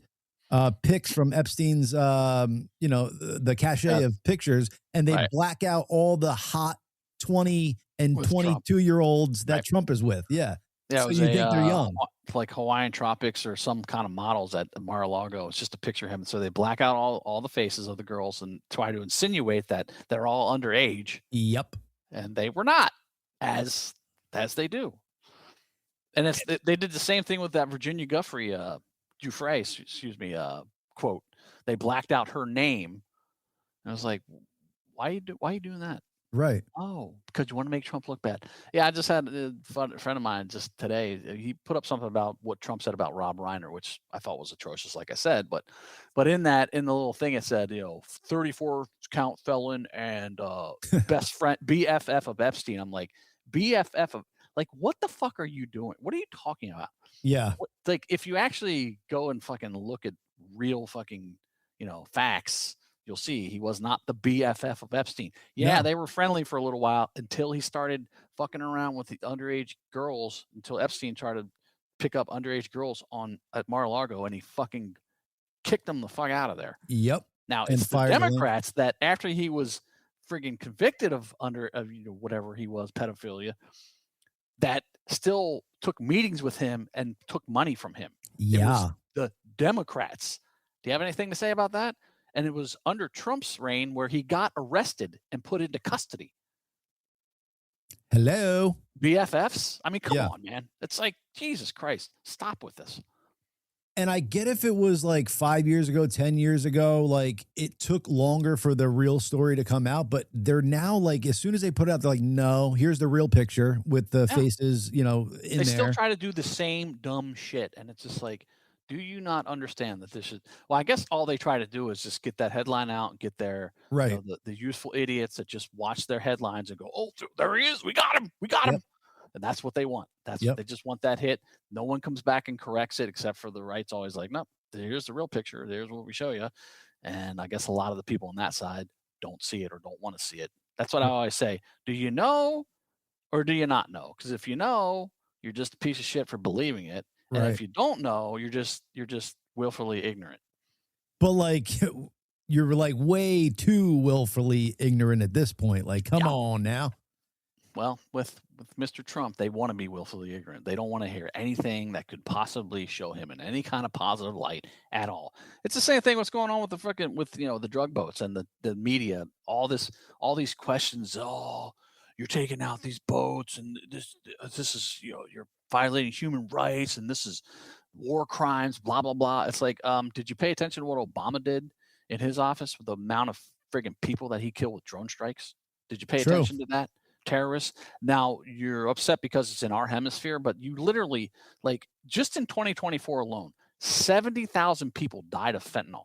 pics from Epstein's, the cache of pictures, and they black out all the hot 20 and 22-year-olds that Trump is with. Yeah. Yeah. So you think they're young. Like Hawaiian Tropics or some kind of models at Mar-a-Lago. It's just a picture of him. So they black out all the faces of the girls and try to insinuate that they're all underage. Yep. And they were not, as they do. And they did the same thing with that Virginia Giuffre, quote. They blacked out her name. And I was like, why are you doing that? Right. Oh, because you want to make Trump look bad. Yeah, I just had a friend of mine just today. He put up something about what Trump said about Rob Reiner, which I thought was atrocious, like I said. But in the little thing, it said, 34 count felon and best friend, BFF of Epstein. I'm like, BFF of, like, what the fuck are you doing? What are you talking about? Yeah. Like, if you actually go and fucking look at real fucking, facts, you'll see he was not the BFF of Epstein. Yeah, No. they were friendly for a little while until he started fucking around with the underage girls, until Epstein tried to pick up underage girls at Mar-a-Lago, and he fucking kicked them the fuck out of there. Yep. Now, it's the Democrats that after he was friggin' convicted of whatever he was, pedophilia, that still took meetings with him and took money from him. Yeah. It was the Democrats. Do you have anything to say about that? And it was under Trump's reign where he got arrested and put into custody. Hello. BFFs? I mean, come on, man. It's like, Jesus Christ, stop with this. And I get if it was like 5 years ago, 10 years ago, like it took longer for the real story to come out, but they're now like, as soon as they put it out, they're like, no, here's the real picture with the faces, in there. They still try to do the same dumb shit. And it's just like, do you not understand that this is, well, I guess all they try to do is just get that headline out and get their, right. The useful idiots that just watch their headlines and go, oh, there he is. We got him. And that's what they want. They just want that hit. No one comes back and corrects it, except for the right's always like, no, here's the real picture. There's what we show you. And I guess a lot of the people on that side don't see it or don't want to see it. That's what I always say. Do you know or do you not know? Because if you know, you're just a piece of shit for believing it. And if you don't know, you're just willfully ignorant. But like, you're like way too willfully ignorant at this point. Like, come on now. Well, with Mr. Trump, they want to be willfully ignorant. They don't want to hear anything that could possibly show him in any kind of positive light at all. It's the same thing what's going on with the drug boats and the media. All these questions. Oh, you're taking out these boats, and this is you're violating human rights, and this is war crimes. Blah blah blah. It's like, did you pay attention to what Obama did in his office with the amount of friggin' people that he killed with drone strikes? Did you pay attention to that? Terrorists. Now you're upset because it's in our hemisphere, but you literally, like, just in 2024 alone, 70,000 people died of fentanyl.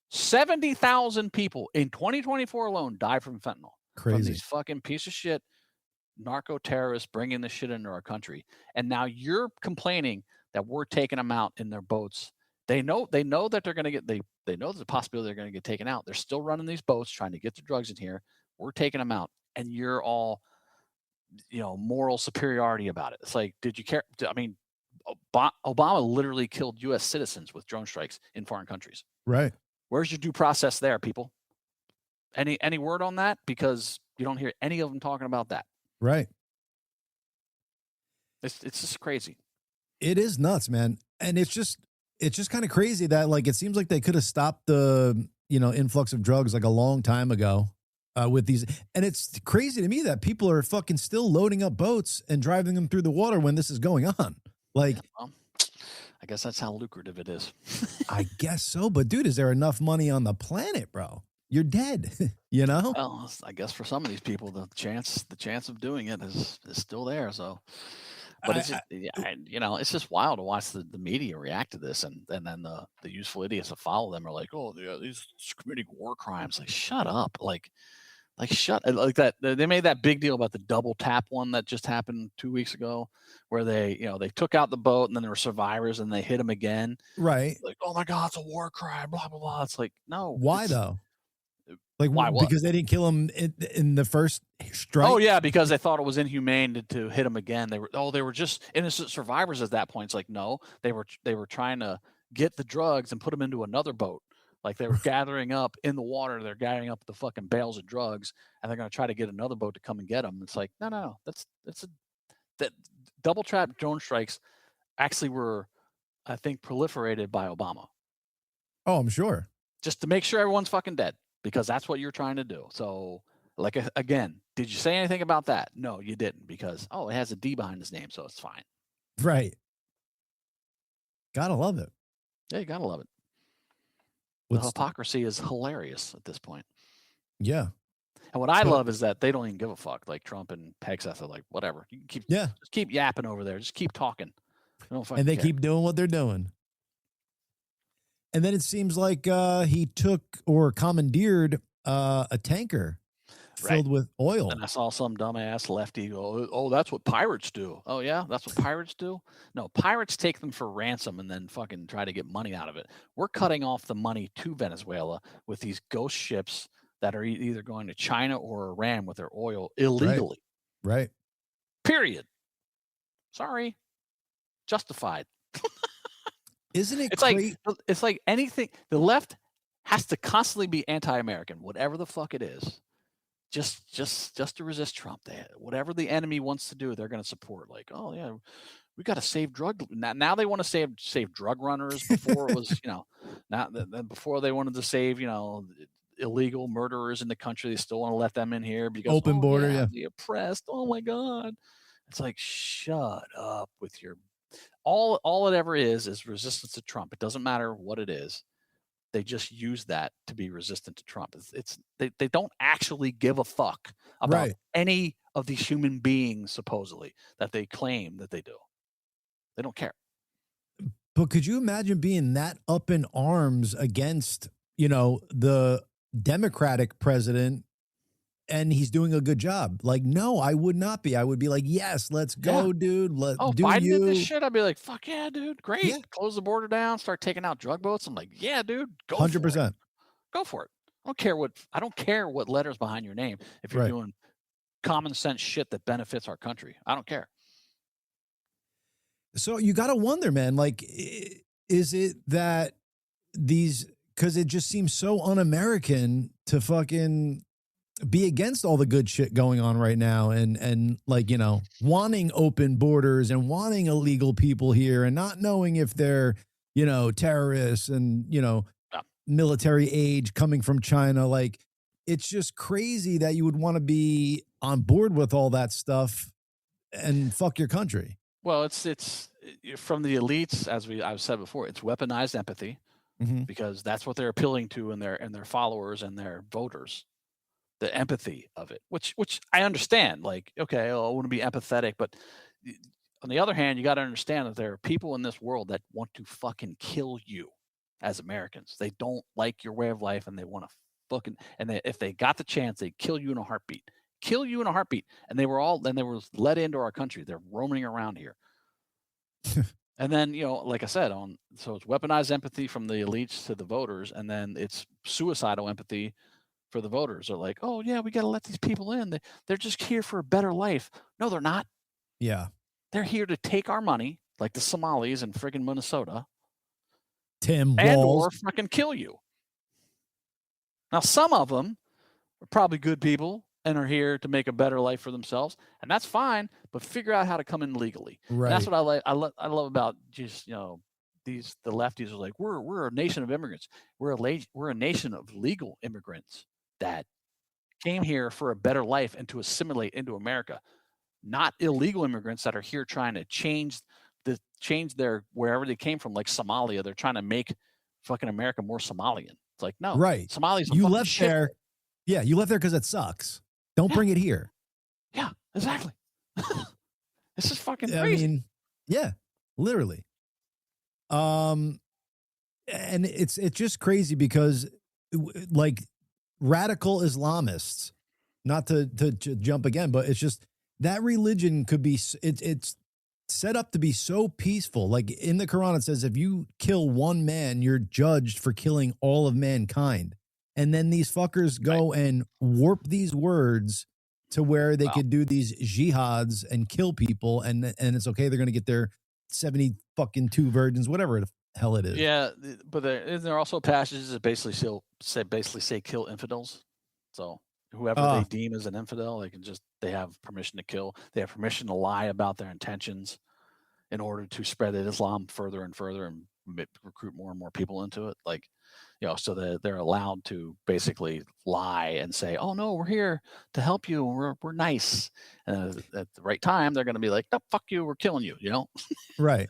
70,000 people in 2024 alone died from fentanyl. Crazy. From these fucking piece of shit narco terrorists bringing this shit into our country. And now you're complaining that we're taking them out in their boats. They know that they're going to get, they know there's a possibility they're going to get taken out. They're still running these boats trying to get the drugs in here. We're taking them out. And you're all, moral superiority about it. It's like, did you care? I mean, Obama literally killed U.S. citizens with drone strikes in foreign countries. Right. Where's your due process there, people? Any word on that? Because you don't hear any of them talking about that. Right. It's just crazy. It is nuts, man. And it's just kind of crazy that, like, it seems like they could have stopped the, influx of drugs like a long time ago. With these, and it's crazy to me that people are fucking still loading up boats and driving them through the water when this is going on. Like, I guess that's how lucrative it is. I guess so, but dude, is there enough money on the planet, bro? You're dead, Well, I guess for some of these people, the chance of doing it is still there. So, but it's just, it's just wild to watch the media react to this, and then the useful idiots that follow them are like, oh, yeah, these committing war crimes. Like, shut up, like that. They made that big deal about the double tap one that just happened 2 weeks ago, where they took out the boat and then there were survivors and they hit them again. Right. Like, oh my God, it's a war crime. Blah blah blah. It's like, no. Why though? Like, why? What? Because they didn't kill him in the first strike. Oh yeah, because they thought it was inhumane to hit him again. They were just innocent survivors at that point. It's like, no, they were trying to get the drugs and put them into another boat. Like, they were gathering up in the water. They're gathering up the fucking bales of drugs, and they're going to try to get another boat to come and get them. It's like, no. That double trap drone strikes actually were, I think, proliferated by Obama. Oh, I'm sure. Just to make sure everyone's fucking dead, because that's what you're trying to do. So, like, again, did you say anything about that? No, you didn't, because, it has a D behind his name, so it's fine. Right. Gotta love it. Yeah, you gotta love it. The hypocrisy is hilarious at this point. Yeah. And what I love is that they don't even give a fuck. Like, Trump and Hegseth are like, whatever. You can just keep yapping over there. Just keep talking. And they keep doing what they're doing. And then it seems like he took or commandeered a tanker filled with oil. And I saw some dumbass lefty go, "Oh, that's what pirates do." Oh yeah, that's what pirates do. No, pirates take them for ransom and then fucking try to get money out of it. We're cutting off the money to Venezuela with these ghost ships that are either going to China or Iran with their oil illegally. Right. Period. Sorry. Justified. Isn't it crazy? It's like anything. The left has to constantly be anti-American, whatever the fuck it is. Just to resist Trump. Whatever the enemy wants to do, they're going to support. Like, oh yeah, we got to save drug. Now they want to save drug runners. Before it was, before they wanted to save, illegal murderers in the country. They still want to let them in here because open border, yeah. The oppressed. Oh my God, it's like, shut up with your. All it ever is resistance to Trump. It doesn't matter what it is. They just use that to be resistant to Trump. They don't actually give a fuck about any of these human beings, supposedly, that they claim that they do. They don't care. But could you imagine being that up in arms against, the Democratic president and he's doing a good job? Like, no, I would not be. I would be like, yes, let's go, dude. Let's do Biden you. did this shit. I'd be like, fuck yeah, dude. Great. Yeah. Close the border down. Start taking out drug boats. I'm like, yeah, dude. Go 100%. For it. Go for it. I don't care what letters behind your name if you're doing common sense shit that benefits our country. I don't care. So you got to wonder, man, like, is it that because it just seems so un-American to fucking be against all the good shit going on right now and like, wanting open borders and wanting illegal people here and not knowing if they're, terrorists and, military age coming from China. Like, it's just crazy that you would want to be on board with all that stuff and fuck your country. Well, it's from the elites, as I've said before, it's weaponized empathy because that's what they're appealing to in their followers and their voters. The empathy of it, which I understand. Like, okay, I want to be empathetic, but on the other hand, you got to understand that there are people in this world that want to fucking kill you as Americans. They don't like your way of life, and they want to fucking. And if they got the chance, they'd kill you in a heartbeat. Kill you in a heartbeat. And they were let into our country. They're roaming around here. And then, like I said, so it's weaponized empathy from the elites to the voters, and then it's suicidal empathy for the voters. Are like, oh yeah, we got to let these people in. They're just here for a better life. No, they're not. Yeah. They're here to take our money, like the Somalis in friggin' Minnesota. Tim and Walz. or fucking kill you. Now, some of them are probably good people and are here to make a better life for themselves, and that's fine, but figure out how to come in legally. Right. And that's what I like. I love about just, the lefties are like, we're a nation of immigrants. We're a nation of legal immigrants that came here for a better life and to assimilate into America, not illegal immigrants that are here trying to change their wherever they came from, like Somalia. They're trying to make fucking America more Somalian. It's like, no, right. Somalia's you left there. Yeah, you left there because it sucks. Don't bring it here. Yeah, exactly. This is fucking crazy. I mean, yeah, literally. And it's just crazy because, like, radical Islamists, not to jump again, but it's just that religion could be, it's set up to be so peaceful. Like in the Quran, it says, if you kill one man, you're judged for killing all of mankind. And then these fuckers go and warp these words to where they could do these jihads and kill people. And it's okay. They're going to get their 72 virgins, whatever the hell it is. Yeah. But there are also passages that basically say kill infidels. So whoever they deem as an infidel, they have permission to kill. They have permission to lie about their intentions in order to spread Islam further and further and recruit more and more people into it. Like, so they're allowed to basically lie and say, oh no, we're here to help you. We're nice. And at the right time, they're going to be like, no, fuck you. We're killing you, Right.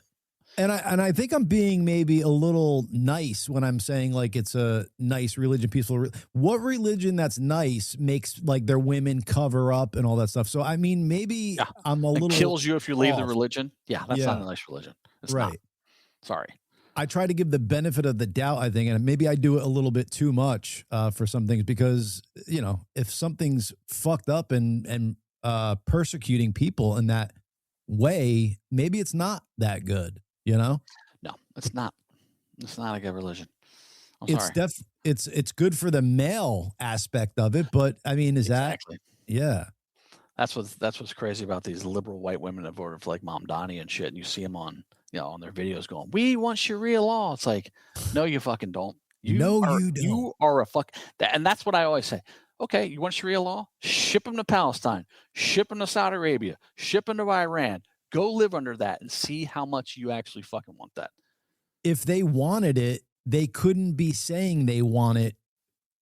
And I think I'm being maybe a little nice when I'm saying like it's a nice religion, peaceful. What religion that's nice makes like their women cover up and all that stuff. So I mean, maybe I'm a little kills you if you leave the religion. Yeah, that's not a nice religion. It's not. Sorry. I try to give the benefit of the doubt, I think, and maybe I do it a little bit too much for some things because, you know, if something's fucked up and persecuting people in that way, maybe it's not that good, you know? No, it's not. It's not a good religion. I'm It's sorry. it's good for the male aspect of it, but I mean, is Exactly. that yeah. That's what's crazy about these liberal white women that voted for like Mom Donnie and shit. And you see them on, you know, on their videos going, "We want Sharia law." It's like, no, you fucking don't. No, you don't. You are a fuck. And that's what I always say. Okay, you want Sharia law? Ship them to Palestine. Ship them to Saudi Arabia. Ship them to Iran. Go live under that and see how much you actually fucking want that. If they wanted it, they couldn't be saying they want it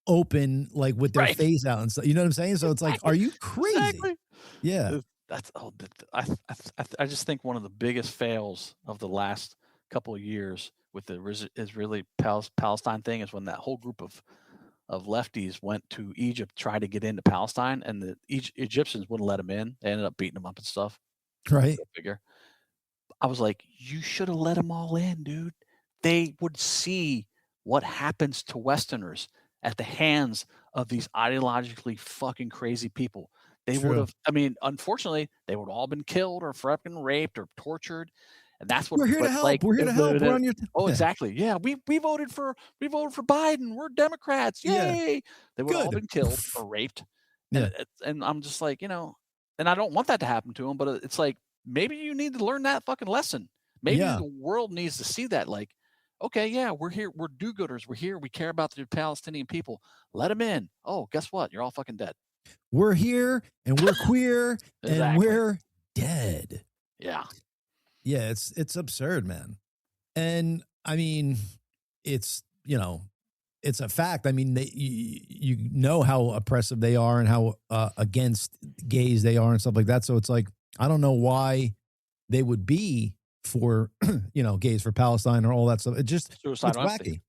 open, like with their face out and stuff. You know what I'm saying? So it's like, are you crazy? Exactly. Yeah. That's I just think one of the biggest fails of the last couple of years with the Israeli Palestine thing is when that whole group of lefties went to Egypt, tried to get into Palestine, and the Egyptians wouldn't let them in. They ended up beating them up and stuff. Right. Go figure. I was like, you should have let them all in, dude. They would see what happens to Westerners at the hands of these ideologically fucking crazy people. They would have, I mean, unfortunately, they would have all been killed or fucking raped or tortured. And that's what we're here to help. Like, we're here to help. We're on your oh, exactly. Yeah, we voted for Biden. We're Democrats. Yay. Yeah. They would have all been killed or raped. Yeah. And I'm just like, you know, and I don't want that to happen to them, but it's like, maybe you need to learn that fucking lesson. Maybe the world needs to see that. Like, okay, yeah, we're here. We're do-gooders. We're here. We care about the Palestinian people. Let them in. Oh, guess what? You're all fucking dead. We're here and we're queer and we're dead. Yeah. Yeah, it's absurd, man. And I mean, it's, you know, it's a fact. I mean, you know how oppressive they are and how against gays they are and stuff like that. So it's like, I don't know why they would be for, you know, gays for Palestine or all that stuff. It just, suicidal it's empathy. wacky.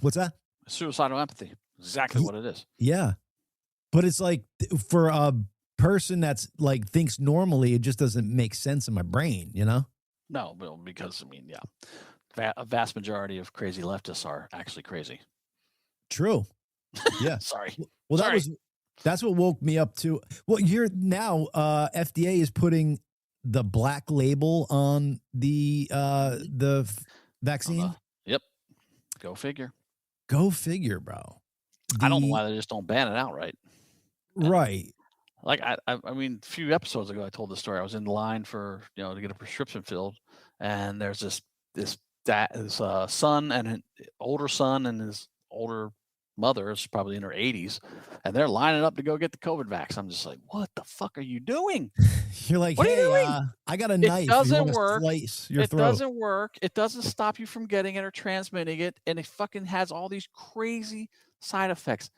What's that? Suicidal empathy. Exactly what it is. Yeah. But it's like for a person that's like thinks normally, it just doesn't make sense in my brain, you know? No, because I mean, yeah, a vast majority of crazy leftists are actually crazy. True. Yeah. Sorry. Well, that's what woke me up to. Well, you're now FDA is putting the black label on the vaccine. Yep. Go figure. Go figure, bro. I don't know why they just don't ban it outright. Right. Like I mean, a few episodes ago, I told the story. I was in line for, you know, to get a prescription filled, and there's his son and an older son and his older mother is probably in her 80s, and they're lining up to go get the COVID vax. I'm just like, what the fuck are you doing? You're like, what hey, are you doing? I got a knife. It doesn't work. It doesn't work. It doesn't stop you from getting it or transmitting it, and it fucking has all these crazy side effects.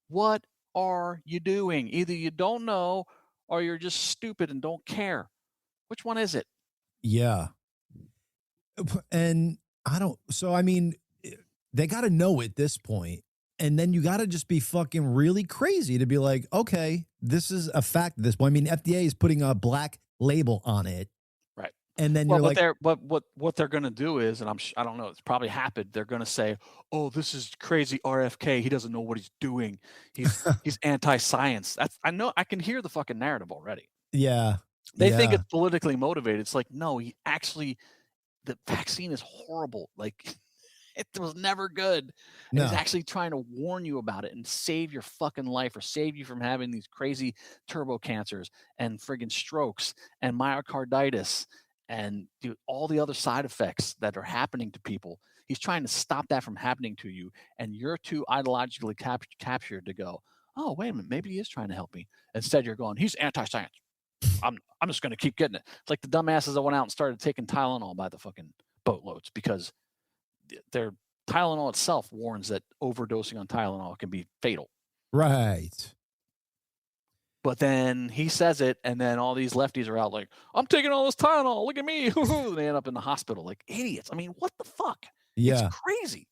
What are you doing? Either you don't know or you're just stupid and don't care. Which one is it? Yeah. And I don't, so I mean, they got to know at this point, and then you got to just be fucking really crazy to be like, okay, this is a fact at this point. I mean, FDA is putting a black label on it. Right. And then you're like, what they're going to do is, and I don't know, it's probably happened. They're going to say, oh, this is crazy RFK. He doesn't know what he's doing. He's anti-science. I know, I can hear the fucking narrative already. Yeah. They think it's politically motivated. It's like, no, the vaccine is horrible. Like, it was never good. And he's actually trying to warn you about it and save your fucking life or save you from having these crazy turbo cancers and friggin' strokes and myocarditis and all the other side effects that are happening to people. He's trying to stop that from happening to you. And you're too ideologically captured to go, oh, wait a minute, maybe he is trying to help me. Instead, you're going, he's anti-science. I'm just going to keep getting it. It's like the dumbasses that went out and started taking Tylenol by the fucking boatloads because their Tylenol itself warns that overdosing on Tylenol can be fatal. Right. But then he says it, and then all these lefties are out like, I'm taking all this Tylenol. Look at me. They end up in the hospital like idiots. I mean, what the fuck? Yeah. It's crazy.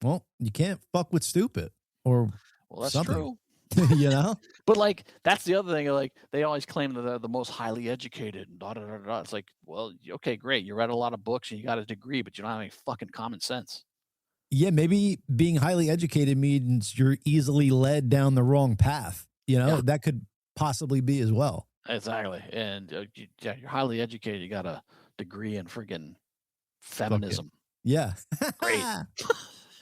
Well, you can't fuck with stupid or well, that's something. true. You know? But like that's the other thing. Like they always claim that they're the most highly educated. And da, da, da, da. It's like, well, okay, great. You read a lot of books and you got a degree, but you don't have any fucking common sense. Yeah, maybe being highly educated means you're easily led down the wrong path. You know, Yeah. that could possibly be as well. Exactly. And yeah, you're highly educated. You got a degree in friggin' feminism. Yeah. Great.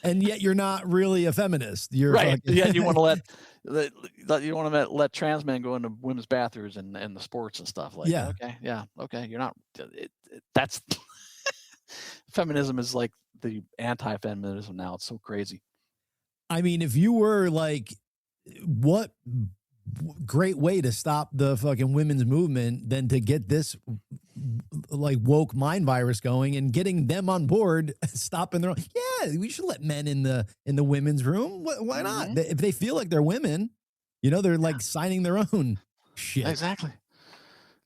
And yet you're not really a feminist. You're right. fucking Yeah, you want to let trans men go into women's bathrooms and the sports and stuff like. Yeah. Okay. You're not. That's feminism is like the anti-feminism now. It's so crazy. I mean, if you were like, what great way to stop the fucking women's movement than to get this like woke mind virus going and getting them on board, stopping their own. Yeah, we should let men in the women's room. Why not? If they feel like they're women, you know, they're like signing their own shit. Exactly.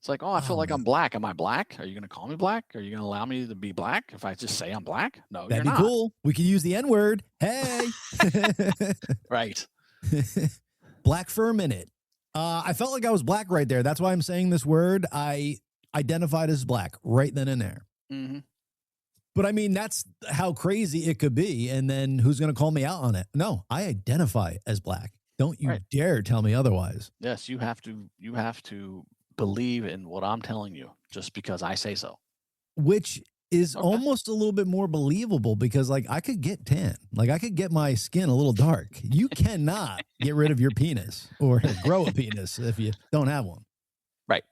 It's like, oh, I feel like I'm black. Am I black? Are you going to call me black? Are you going to allow me to be black if I just say I'm black? No, that'd you're be not. cool. We could use the N-word. Hey. Right. Black for a minute. I felt like I was black right there. That's why I'm saying this word. I identified as black right then and there. Mm-hmm. But I mean, that's how crazy it could be. And then who's going to call me out on it? No, I identify as black. Don't you dare tell me otherwise. Yes, you have to believe in what I'm telling you just because I say so. Which is almost a little bit more believable because like I could get tan. Like I could get my skin a little dark. You cannot get rid of your penis or grow a penis if you don't have one. Right.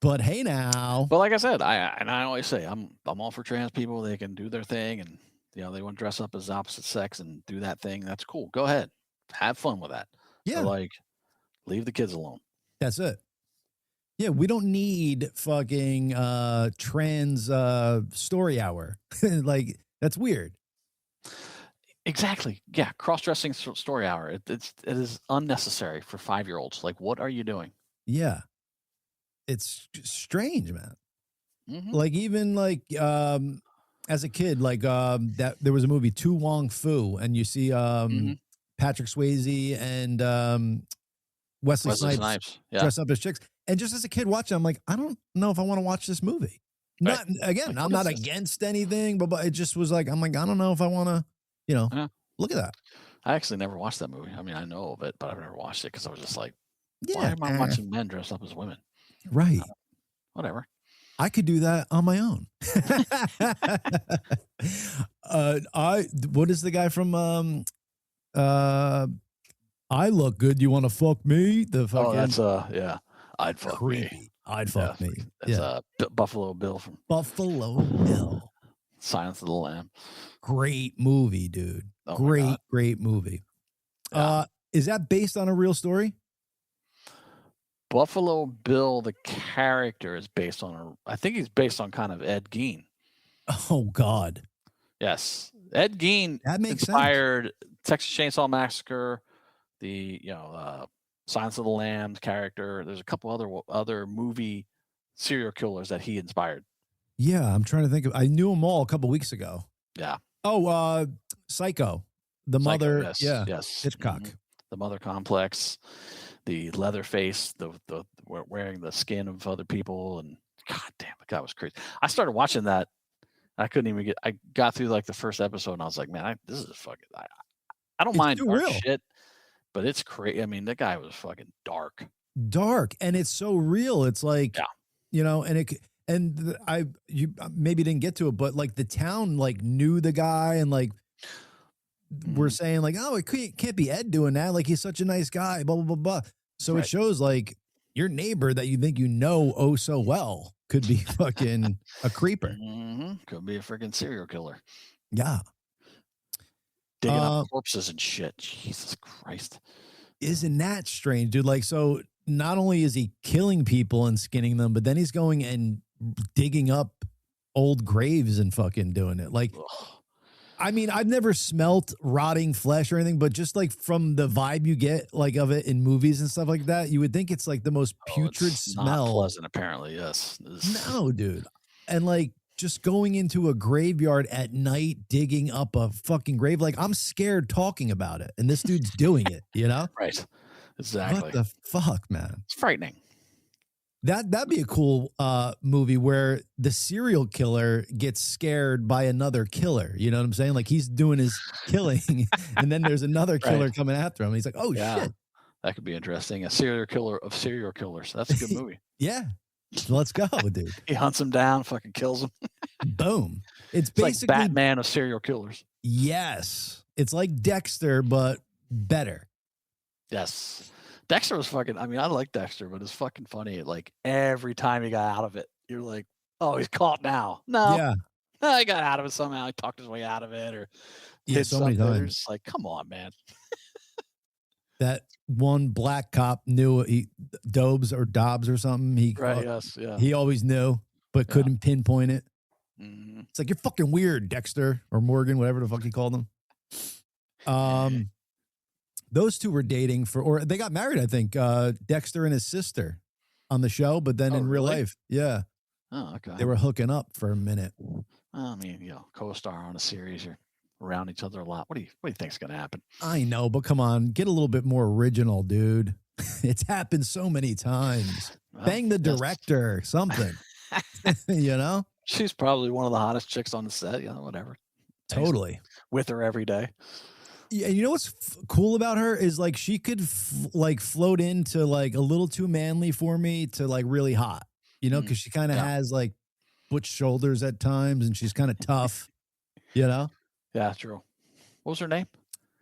But hey now. But like I said, I always say I'm all for trans people. They can do their thing and you know, they want to dress up as opposite sex and do that thing. That's cool. Go ahead. Have fun with that. Yeah. But like leave the kids alone. That's it. Yeah, we don't need fucking trans story hour. Like, that's weird. Exactly. Yeah, cross-dressing story hour. It is unnecessary for 5-year-olds. Like, what are you doing? Yeah. It's strange, man. Mm-hmm. Like, even like as a kid, like that there was a movie, Tu Wong Fu, and you see Patrick Swayze and Wesley Snipes dress up as chicks. And just as a kid watching, I'm like, I don't know if I want to watch this movie. Not again, I'm not against anything, but it just was like, I'm like, I don't know if I want to, you know, look at that. I actually never watched that movie. I mean, I know of it, but I've never watched it because I was just like, why am I watching men dress up as women? Right. Whatever. I could do that on my own. What is the guy from I Look Good, You Want to Fuck Me? The fucking that's I'd fuck creepy. me. I'd fuck me. That's Buffalo Bill from Buffalo Bill. Silence of the Lamb. Great movie, dude. Oh great movie. Yeah. Is that based on a real story? Buffalo Bill, the character, is based on I think he's based on kind of Ed Gein. Oh God. Yes. Ed Gein inspired Texas Chainsaw Massacre, the Silence of the Lambs character. There's a couple other movie serial killers that he inspired. Yeah, I'm trying to think of. I knew them all a couple weeks ago. Yeah. Oh, Psycho, the mother. Yes, yes. Hitchcock. Mm-hmm. The Mother Complex, the leather face, the wearing the skin of other people, and God damn, the guy was crazy. I started watching that. I couldn't even get. I got through like the first episode, and I was like, man, this is fucking. I don't mind dark shit. But it's crazy. I mean, that guy was fucking dark. And it's so real. It's like, you know, and you maybe didn't get to it, but like the town like knew the guy and like we're saying like, oh, it can't be Ed doing that. Like he's such a nice guy, blah, blah, blah, blah. So it shows like your neighbor that you think you know oh so well could be fucking a creeper. Could be a freaking serial killer. Yeah. Digging up corpses and shit. Jesus Christ. Isn't that strange, dude? Like, so not only is he killing people and skinning them, but then he's going and digging up old graves and fucking doing it. Like, I mean, I've never smelt rotting flesh or anything, but just like from the vibe you get like of it in movies and stuff like that, you would think it's like the most putrid smell. Not pleasant, apparently. Yes. No, dude. And like, just going into a graveyard at night, digging up a fucking grave. Like I'm scared talking about it. And this dude's doing it, you know? Right. Exactly. What the fuck, man? It's frightening. That'd be a cool movie where the serial killer gets scared by another killer. You know what I'm saying? Like he's doing his killing, and then there's another killer Right. coming after him. He's like, "Oh Yeah. shit, That could be interesting. A serial killer of serial killers. That's a good movie. yeah, let's go, dude." He hunts him down, fucking kills him. Boom. It's It's like basically Batman of serial killers. yes. It's like Dexter, but better. Yes. Dexter was fucking, I mean, I like Dexter, but it's fucking funny. Like every time he got out of it, you're like, oh, he's caught now. No, Yeah, he got out of it somehow. He talked his way out of it or yeah. did So many something. You're times just like, come on, man. that one black cop knew Dobbs or something. Right. Yes. Yeah. He always knew, but Yeah. couldn't pinpoint it. Mhm. It's like you're fucking weird, Dexter or Morgan, whatever the fuck he called him. Those two were dating or they got married, I think. Dexter and his sister on the show, but then in real really? life, yeah, Oh, okay. they were hooking up for a minute. I mean, co-star on a series, you're around each other a lot. What do you think's gonna happen? I know, but come on, get a little bit more original, dude. It's happened so many times. Well, Bang the yes. director, something. You know, She's probably one of the hottest chicks on the set. Whatever. totally. With her every day. Yeah, you know what's cool about her is like she could float into like a little too manly for me to like really hot, because she kind of has like butch shoulders at times and she's kind of tough, Yeah, true. What was her name?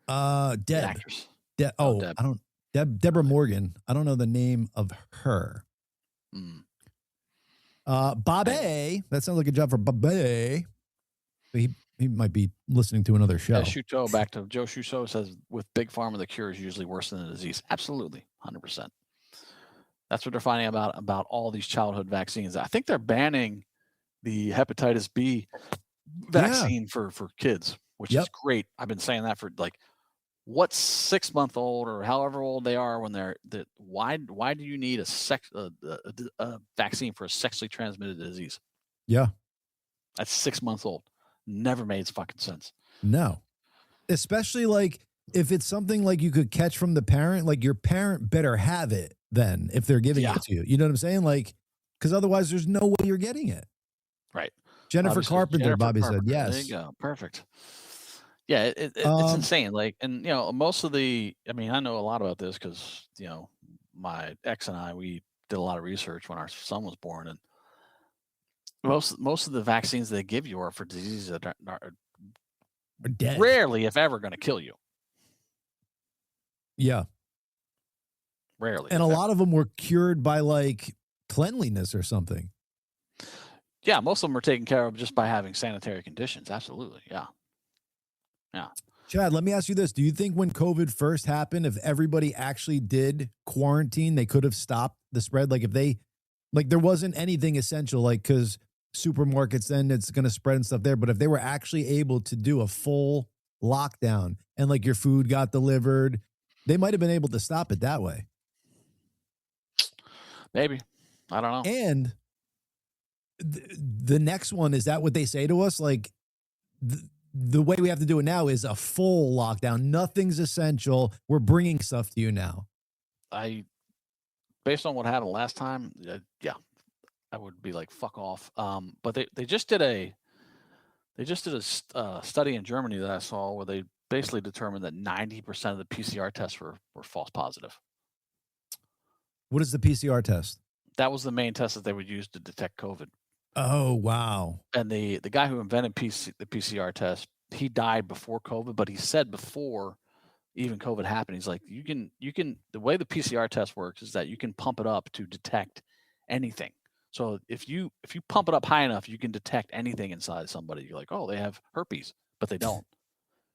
Deb. The actress. Deb. Deborah Morgan. I don't know the name of her. Bobby. That sounds like a job for Bobby. He might be listening to another show. Yeah, Shuto, back to Joe Shuto says, with Big Pharma, the cure is usually worse than the disease. Absolutely, 100%. That's what they're finding about all these childhood vaccines. I think they're banning the hepatitis B vaccine for kids, which is great. I've been saying that for like, what's 6-month-old or however old they are when why do you need a vaccine for a sexually transmitted disease? Yeah. That's 6 months old. Never made fucking sense. No. Especially like if it's something like you could catch from the parent, like your parent better have it then if they're giving it to you. You know what I'm saying? Like, because otherwise there's no way you're getting it. Right. Jennifer Carpenter, Bobby said, yes. There you go. Perfect. Yeah, it's insane. Like, and most of I know a lot about this because my ex and I, we did a lot of research when our son was born, and most of the vaccines they give you are for diseases that are dead. Rarely, if ever, going to kill you. Yeah. Rarely. And a lot of them were cured by like cleanliness or something. Yeah, most of them are taken care of just by having sanitary conditions. Absolutely. Yeah. Yeah. Chad, let me ask you this. Do you think when COVID first happened, if everybody actually did quarantine, they could have stopped the spread? Like if there wasn't anything essential, like because supermarkets, then it's going to spread and stuff there. But if they were actually able to do a full lockdown and like your food got delivered, they might have been able to stop it that way. Maybe. I don't know. And the next one, is that what they say to us? Like the way we have to do it now is a full lockdown. Nothing's essential. We're bringing stuff to you now. Based on what happened last time, yeah, I would be like, fuck off. But they just did a study in Germany that I saw where they basically determined that 90% of the PCR tests were false positive. What is the PCR test? That was the main test that they would use to detect COVID. Oh, wow. And the guy who invented the PCR test, he died before COVID, but he said before even COVID happened, he's like, you can the way the PCR test works is that you can pump it up to detect anything. So if you pump it up high enough, you can detect anything inside somebody. You're like, oh, they have herpes, but they don't.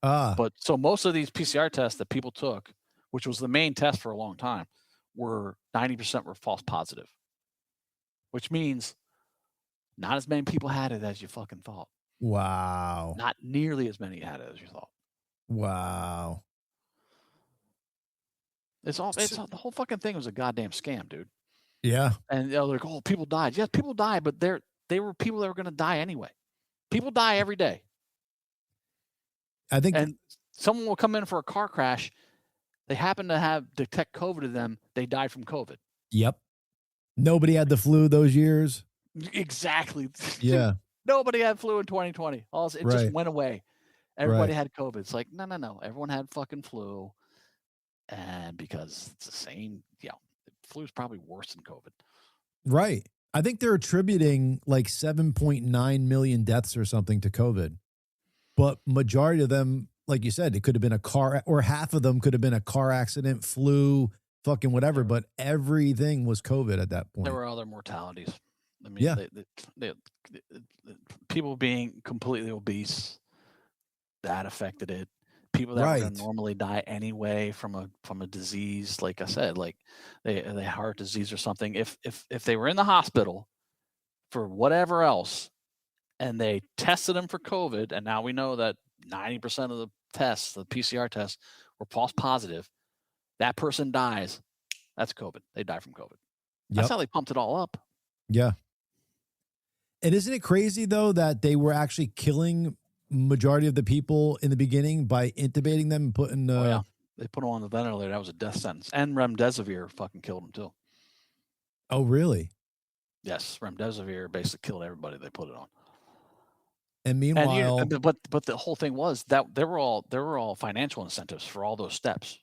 But so most of these PCR tests that people took, which was the main test for a long time, were 90% were false positive, which means not as many people had it as you fucking thought. Wow. Not nearly as many had it as you thought. Wow. The whole fucking thing was a goddamn scam, dude. Yeah. And they're like, oh, people died. Yes, people died, but they were people that were going to die anyway. People die every day. I think. And someone will come in for a car crash they happen to detect COVID in them, they died from COVID. Yep. Nobody had the flu those years. Exactly. Yeah. Nobody had flu in 2020. It just went away. Everybody had COVID. It's like, no. Everyone had fucking flu. And because it's the same, flu is probably worse than COVID. Right. I think they're attributing like 7.9 million deaths or something to COVID. But majority of them, like you said, it could have been a car, or half of them could have been a car accident, flu, fucking whatever. But everything was COVID at that point. There were other mortalities. I mean, people being completely obese, that affected it. People that were going to normally die anyway from a disease, like I said, like they heart disease or something. If they were in the hospital for whatever else, and they tested them for COVID, and now we know that 90% of the tests, the PCR tests, were false positive. That person dies. That's COVID. They die from COVID. That's how they pumped it all up. Yeah. And isn't it crazy though that they were actually killing majority of the people in the beginning by intubating them and putting they put them on the ventilator. That was a death sentence. And remdesivir fucking killed them too. Oh really? Yes, remdesivir basically killed everybody they put it on. And meanwhile, but the whole thing was that there were all financial incentives for all those steps.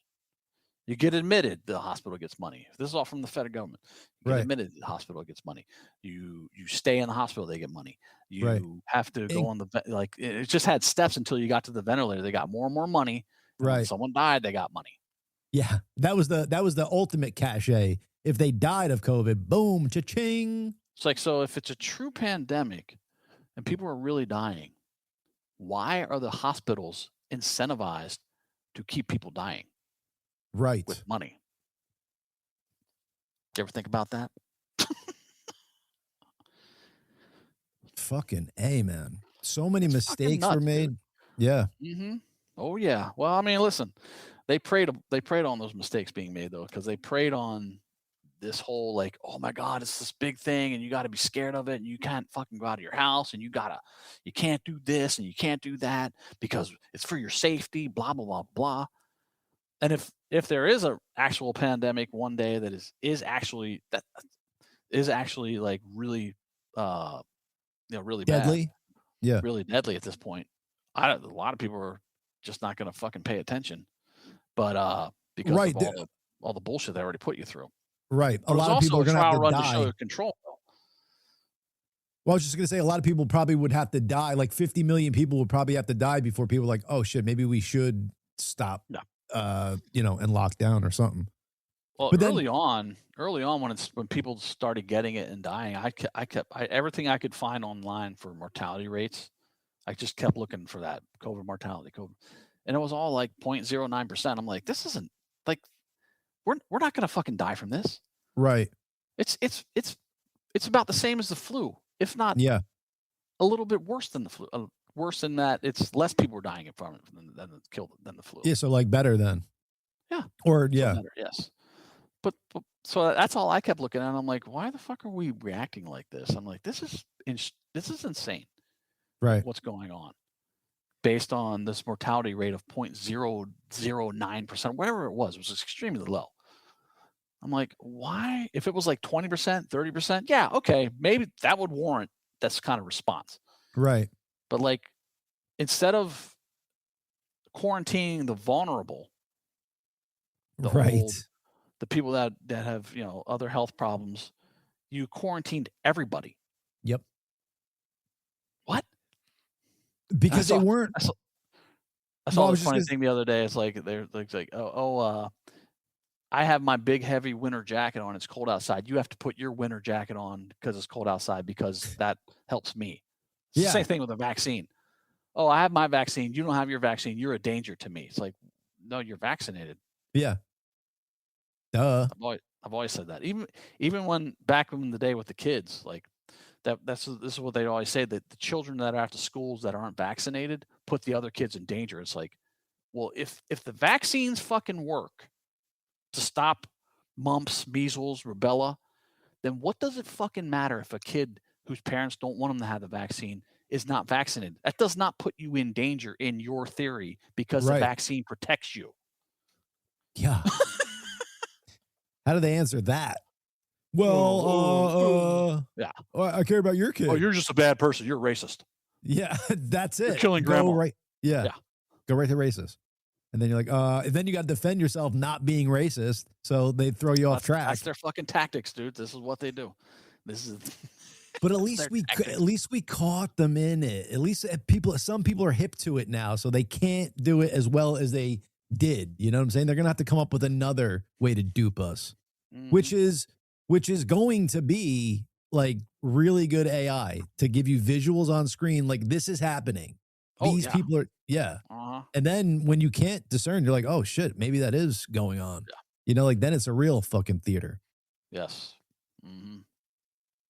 You get admitted, the hospital gets money. This is all from the federal government. You get admitted, the hospital gets money. You stay in the hospital, they get money. You have to go on the it just had steps until you got to the ventilator. They got more and more money. When someone died, they got money. Yeah, that was the ultimate cachet. If they died of COVID, boom, cha-ching. It's like, so if it's a true pandemic and people are really dying, why are the hospitals incentivized to keep people dying? Right. With money. You ever think about that? Fucking A, man. So many mistakes were made. Dude. Yeah. Mm-hmm. Oh yeah. Well, I mean, listen, they preyed on those mistakes being made though, because they preyed on this whole like, oh my God, it's this big thing and you got to be scared of it and you can't fucking go out of your house and you can't do this and you can't do that because it's for your safety, blah, blah, blah, blah. And if there is an actual pandemic one day that is actually like really really deadly, bad, really deadly at this point, a lot of people are just not going to fucking pay attention, but because of all the bullshit they already put you through. Right, a lot of people are going to have to die. To show control. Well, I was just going to say a lot of people probably would have to die. Like 50 million people would probably have to die before people are like, oh shit, maybe we should stop. No. And lock down or something. Well, but early on when people started getting it and dying, I kept everything I could find online for mortality rates. I just kept looking for that COVID mortality, and it was all like 0.09%. I'm like, this isn't like we're not gonna fucking die from this. Right. It's about the same as the flu, if not a little bit worse than the flu. Worse than that, it's less people are dying from it than the flu. Yeah, so like better then. Yeah. Or better, yes. But so that's all I kept looking at. And I'm like, why the fuck are we reacting like this? I'm like, this is insane. Right. What's going on? Based on this mortality rate of 0.009%, whatever it was extremely low. I'm like, why? If it was like 20%, 30%, yeah, okay, maybe that would warrant this kind of response. Right. But like, instead of quarantining the vulnerable, the people that have other health problems, you quarantined everybody. Yep. What? Because they weren't. I saw this funny thing the other day. It's like they're like I have my big heavy winter jacket on. It's cold outside. You have to put your winter jacket on because it's cold outside because that helps me. Yeah. Same thing with a vaccine. Oh, I have my vaccine. You don't have your vaccine. You're a danger to me. It's like, no, you're vaccinated. Yeah. Duh. I've always said that. Even when back in the day with the kids, like this is what they always say, that the children that are after schools that aren't vaccinated put the other kids in danger. It's like, well, if the vaccines fucking work to stop mumps, measles, rubella, then what does it fucking matter if a kid whose parents don't want them to have the vaccine is not vaccinated? That does not put you in danger in your theory because the vaccine protects you. Yeah. How do they answer that? Well, yeah. I care about your kid. Oh, you're just a bad person. You're racist. Yeah, that's it. You're killing grandma. Right. Yeah. Go right to racist. And then you're like, then you got to defend yourself not being racist. So they throw you off track. That's their fucking tactics, dude. This is what they do. This is. But at least we caught them in it. At least some people are hip to it now, so they can't do it as well as they did. You know what I'm saying? They're gonna have to come up with another way to dupe us, which is going to be like really good AI to give you visuals on screen. Like this is happening. These people are and then when you can't discern, you're like, oh shit, maybe that is going on. Yeah. You know, like then it's a real fucking theater. Yes. Mm-hmm.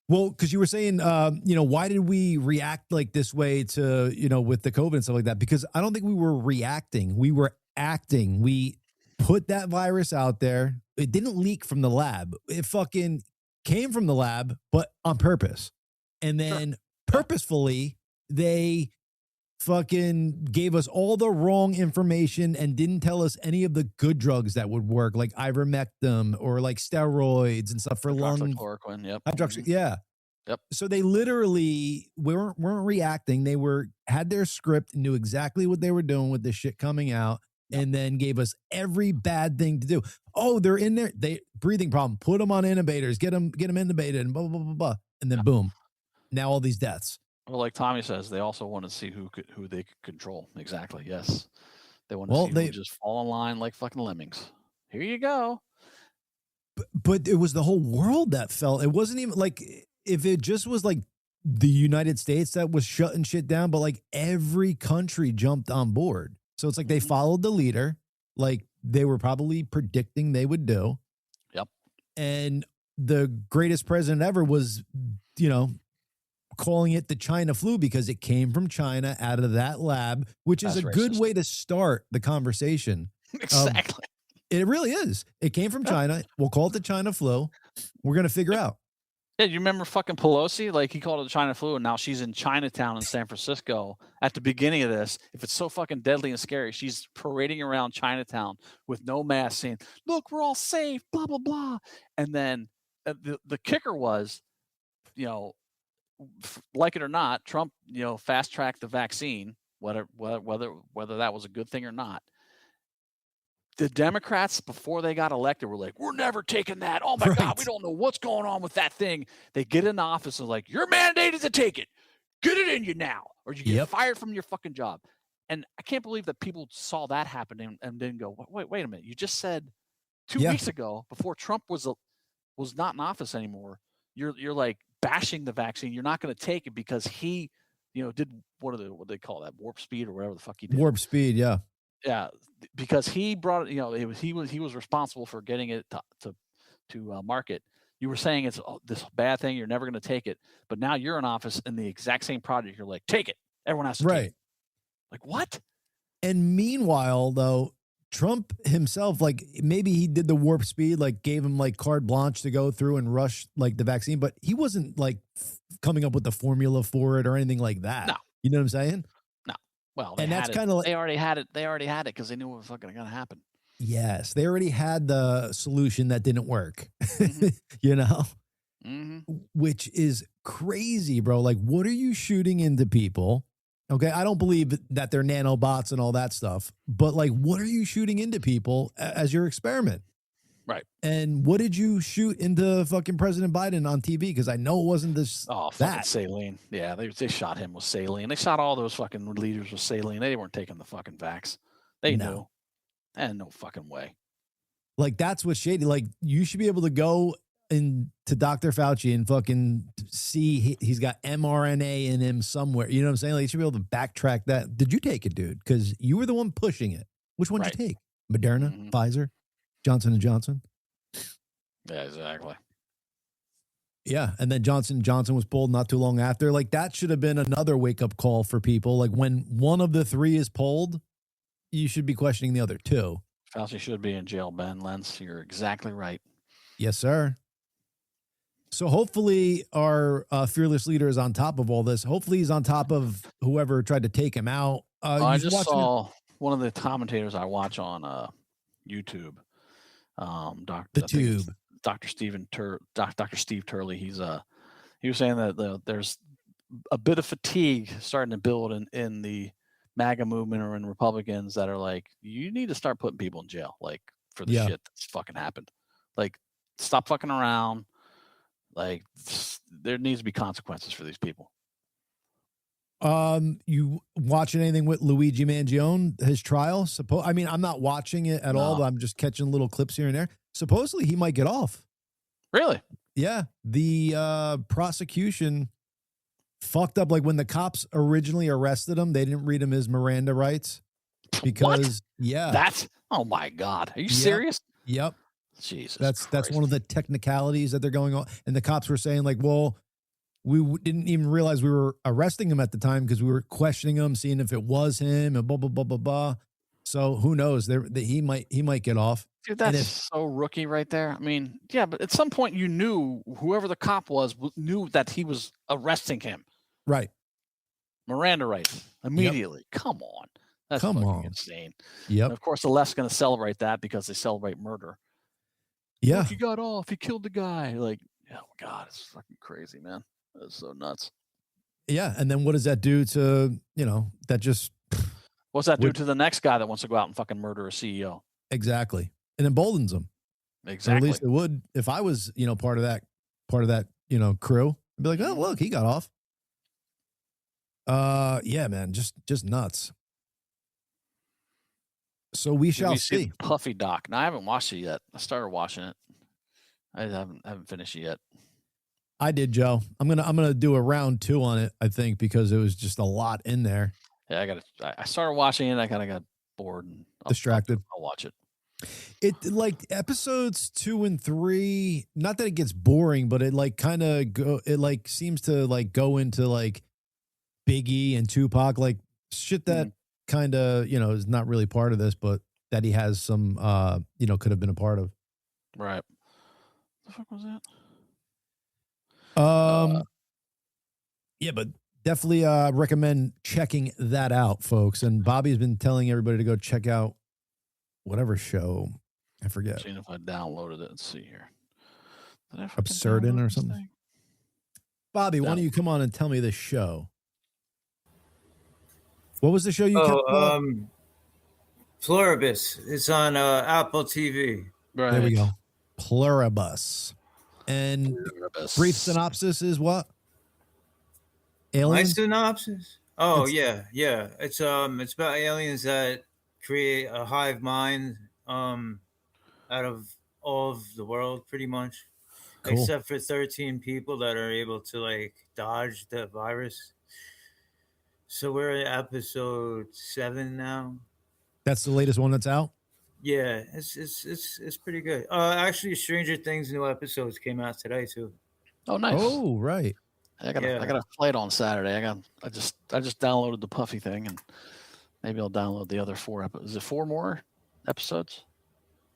Well, because you were saying, why did we react like this way to, with the COVID and stuff like that? Because I don't think we were reacting. We were acting. We put that virus out there. It didn't leak from the lab. It fucking came from the lab, but on purpose. And then purposefully, they fucking gave us all the wrong information and didn't tell us any of the good drugs that would work, like ivermectin or like steroids and stuff for lung. Hydroxychloroquine, yep. Yep. So they literally weren't reacting. They had their script, knew exactly what they were doing with this shit coming out, and then gave us every bad thing to do. Oh, they're in there. Breathing problem. Put them on intubators. Get them intubated, and blah blah blah blah. And then boom, now all these deaths. Well, like Tommy says, they also want to see who they could control. Exactly. Yes, they want to see who would just fall in line like fucking lemmings. Here you go. But it was the whole world that fell. It wasn't even like if it just was like the United States that was shutting shit down, but like every country jumped on board. So it's like they followed the leader, like they were probably predicting they would do. Yep. And the greatest president ever was, calling it the China flu because it came from China out of that lab, which is a good way to start the conversation. Exactly. It really is. It came from China. We'll call it the China flu. We're going to figure out. Yeah, you remember fucking Pelosi? Like he called it the China flu, and now she's in Chinatown in San Francisco at the beginning of this. If it's so fucking deadly and scary, she's parading around Chinatown with no mask saying, look, we're all safe, blah, blah, blah. And then the kicker was, like it or not, Trump, fast-tracked the vaccine, whether that was a good thing or not. The Democrats, before they got elected, were like, we're never taking that. Oh, my God, we don't know what's going on with that thing. They get in the office and like, you're mandated to take it. Get it in you now, or you get fired from your fucking job. And I can't believe that people saw that happen and didn't go, wait a minute. You just said 2 weeks ago, before Trump was not in office anymore, you're like bashing the vaccine. You're not going to take it because he, did what they call that, warp speed or whatever the fuck he did. Warp speed, yeah. Yeah, because he brought it. He was responsible for getting it to market. You were saying it's this bad thing. You're never going to take it, but now you're in office in the exact same project. You're like, take it. Everyone has to take it. Like what? And meanwhile, though, Trump himself, like maybe he did the warp speed, like gave him like carte blanche to go through and rush like the vaccine, but he wasn't like coming up with the formula for it or anything like that. No, you know what I'm saying? Well, and that's kind of like they already had it. They already had it because they knew what was fucking going to happen. Yes, they already had the solution that didn't work. Which is crazy, bro. Like, what are you shooting into people? Okay, I don't believe that they're nanobots and all that stuff, but like, what are you shooting into people as your experiment? Right. And what did you shoot into fucking President Biden on TV? Because I know it wasn't this. Oh, fucking saline. Yeah, they shot him with saline. They shot all those fucking leaders with saline. They weren't taking the fucking vax. They knew. And no fucking way. Like, that's what's shady. Like, you should be able to go to Dr. Fauci and fucking see he's got mRNA in him somewhere. You know what I'm saying? Like, you should be able to backtrack that. Did you take it, dude? Because you were the one pushing it. Which one did you take? Moderna, Pfizer, Johnson & Johnson? Yeah, exactly. Yeah, and then Johnson & Johnson was pulled not too long after. Like, that should have been another wake-up call for people. Like, when one of the three is pulled, you should be questioning the other two. Fauci should be in jail, Ben Lenz. You're exactly right. Yes, sir. So hopefully our fearless leader is on top of all this. Hopefully he's on top of whoever tried to take him out. I just saw one of the commentators I watch on YouTube The Tube. Dr. Dr. Steve Turley. He was saying that there's a bit of fatigue starting to build in the MAGA movement or in Republicans that are like, you need to start putting people in jail, like, for the shit that's fucking happened. Like, stop fucking around. Like, there needs to be consequences for these people. You watching anything with Luigi Mangione, his trial? I mean, I'm not watching it at all, but I'm just catching little clips here and there. Supposedly he might get off. Really? Yeah. The prosecution fucked up. Like, when the cops originally arrested him, they didn't read him his Miranda rights because oh my God. Are you serious? Yep. Jesus. That's one of the technicalities that they're going on. And the cops were saying, like, well, we didn't even realize we were arresting him at the time because we were questioning him, seeing if it was him, and blah blah blah blah blah. So who knows? He might get off. Dude, that's so rookie right there. I mean, yeah, but at some point you knew whoever the cop was knew that he was arresting him. Right. Miranda rights immediately. Yep. Come on. That's fucking insane. Yep. And of course, the left's going to celebrate that because they celebrate murder. Yeah. Look, he got off. He killed the guy. Like, oh my God, it's fucking crazy, man. That's so nuts. Yeah. And then what does that do to, that just. What's that do to the next guy that wants to go out and fucking murder a CEO? Exactly. It emboldens them. Exactly. Or at least it would if I was, part of that, crew. I'd be like, oh, look, he got off. Yeah, man, just nuts. So we shall see. Puffy doc. No, I haven't watched it yet. I started watching it. I haven't finished it yet. I did, Joe. I'm gonna do a round 2 on it, I think, because it was just a lot in there. Yeah, I started watching it. I kind of got bored and distracted. I'll watch it. It like episodes 2 and 3. Not that it gets boring, but it like kind of seems to like go into like Biggie and Tupac, like shit that kind of is not really part of this, but that he has some could have been a part of. Right. What the fuck was that? Yeah, but definitely recommend checking that out, folks. And Bobby's been telling everybody to go check out whatever show. I forget. Seeing if I downloaded it. Let's see here. Absurdin or something. Bobby, why don't you come on and tell me this show? What was the show you kept? Pluribus. It's on Apple TV. Right. There we go. Pluribus. And brief synopsis is what? Aliens? My synopsis? Oh, yeah. It's about aliens that create a hive mind out of all of the world, pretty much. Cool. Except for 13 people that are able to like dodge the virus. So we're at episode 7 now. That's the latest one that's out? Yeah, it's pretty good. Actually, Stranger Things new episodes came out today too. Oh, nice. Oh, right. I gotta play it on Saturday. I just downloaded the Puffy thing, and maybe I'll download the other 4 episodes. Is it 4 more episodes?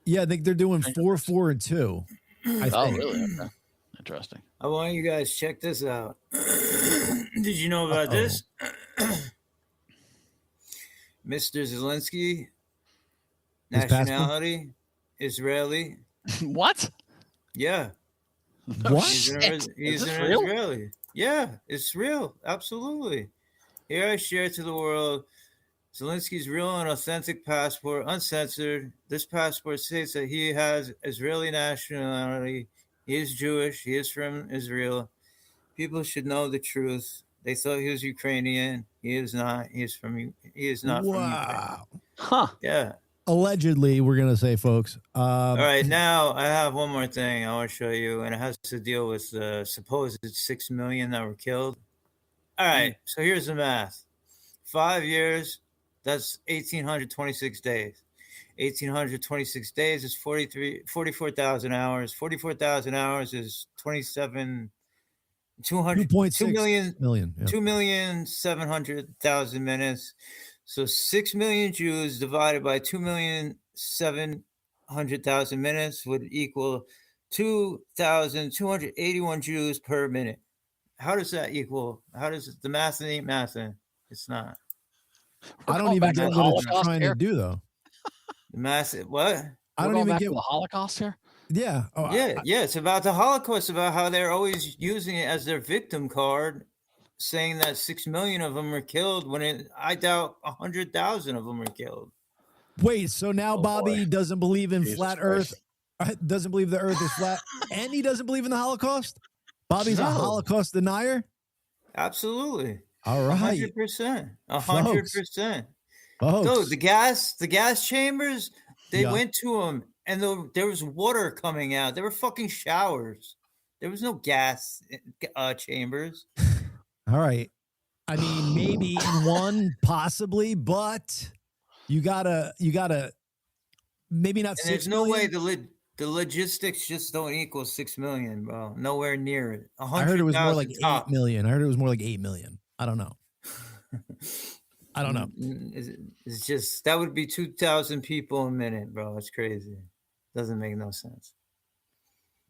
Yeah, I think they're doing 4, 4, and 2. I think. Oh, really? Okay. Interesting. I want you guys to check this out. Did you know about this? Mr. Zelensky, nationality, Israeli. What? Yeah. What? He's an Israeli. Yeah, it's real. Absolutely. Here I share to the world Zelensky's real and authentic passport, uncensored. This passport states that he has Israeli nationality. He is Jewish. He is from Israel. People should know the truth. They thought he was Ukrainian. He is not. He is not from Ukraine. Huh. Yeah. Allegedly, we're going to say, folks. All right. Now, I have one more thing I want to show you, and it has to deal with the supposed 6 million that were killed. All right. So here's the math. 5 years, that's 1,826 days. 1,826 days is 44,000 hours. 44,000 hours is 2.7 million 700,000 minutes. So 6 million Jews divided by 2,700,000 minutes would equal 2,281 Jews per minute. How does that equal? How does the math ain't mathing? It's not. I don't even get what it's trying to do, though. The math, what? I don't even get the Holocaust here. Yeah. Oh, yeah. It's about the Holocaust, about how they're always using it as their victim card, saying that 6 million of them were killed when I doubt 100,000 of them were killed. Wait, so now Bobby doesn't believe in flat Earth, doesn't believe the Earth is flat, and he doesn't believe in the Holocaust? Bobby's a Holocaust denier? Absolutely. All right. 100%. 100%. Dude, the gas chambers, they went to them, and there was water coming out. There were fucking showers. There was no gas chambers. All right. I mean, maybe in one, possibly, but you gotta maybe not. And there's no way the logistics just don't equal 6 million, bro. Nowhere near it. I heard it was more like 8 million. I heard it was more like 8 million. I don't know. I don't know. It's just that would be 2,000 people a minute, bro. It's crazy. Doesn't make no sense.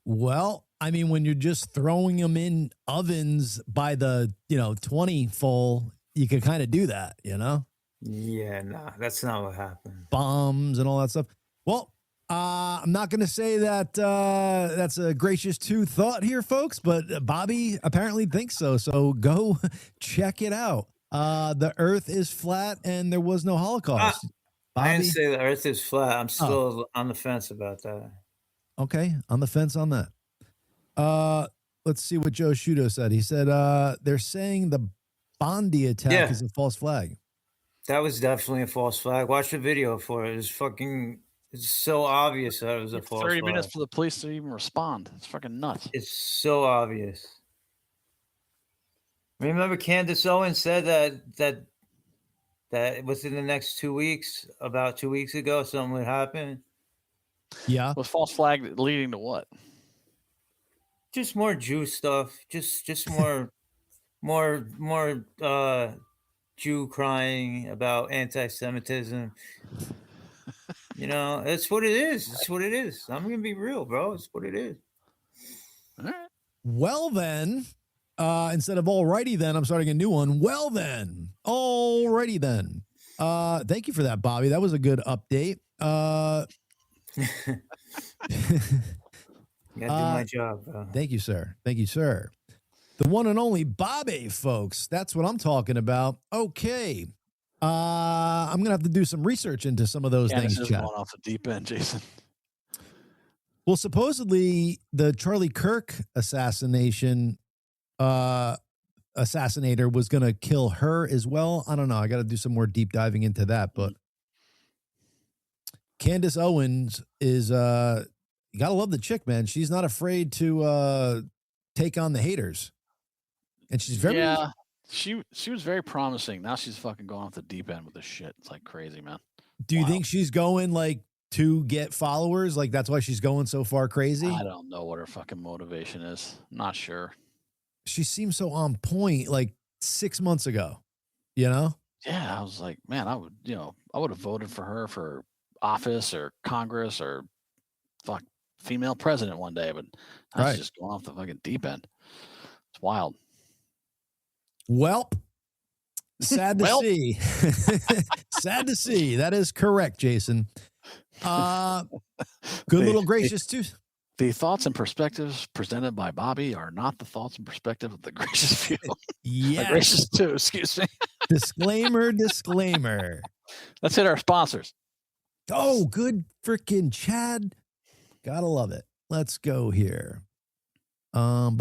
Well, I mean, when you're just throwing them in ovens by the 20 full, you can kind of do that, Yeah, nah, that's not what happened. Bombs and all that stuff. Well, I'm not going to say that that's a gracious two thought here, folks, but Bobby apparently thinks so. So go check it out. The Earth is flat and there was no Holocaust. I didn't say the Earth is flat. I'm still on the fence about that. Okay, on the fence on that. Let's see what Joe Shudo said. He said they're saying the Bondi attack is a false flag. That was definitely a false flag. Watch the video for it. It's so obvious that it was a false flag. 30 minutes for the police to even respond. It's fucking nuts. It's so obvious. Remember Candace Owens said that within the next 2 weeks, about 2 weeks ago, something would happen. Yeah. Was false flag leading to what? Just more Jew stuff. Just more Jew crying about anti-Semitism. It's what it is. It's what it is. I'm gonna be real, bro. It's what it is. All right. Well then, instead of alrighty then, I'm starting a new one. Well then, alrighty then. Thank you for that, Bobby. That was a good update. Gotta do my job, bro. Thank you, sir. Thank you, sir. The one and only Bobby, folks. That's what I'm talking about. Okay. I'm gonna have to do some research into some of those things. This is going off the deep end, Jason. Well, supposedly the Charlie Kirk assassinator was gonna kill her as well. I don't know. I got to do some more deep diving into that. But Candace Owens is you gotta love the chick, man. She's not afraid to take on the haters, and she's very She was very promising. Now she's fucking going off the deep end with this shit. It's like crazy, man. Do you think she's going like to get followers? Like that's why she's going so far crazy? I don't know what her fucking motivation is. Not sure. She seems so on point like 6 months ago, Yeah, I was like, man, I would have voted for her for office or Congress or female president one day, but now she's just going off the fucking deep end. It's wild. Well, sad to see. Sad to see. That is correct, Jason. Good little gracious too. The thoughts and perspectives presented by Bobby are not the thoughts and perspective of the gracious few. Yeah, gracious two. Excuse me. Disclaimer. Let's hit our sponsors. Oh, good freaking Chad. Gotta love it. Let's go here. Don't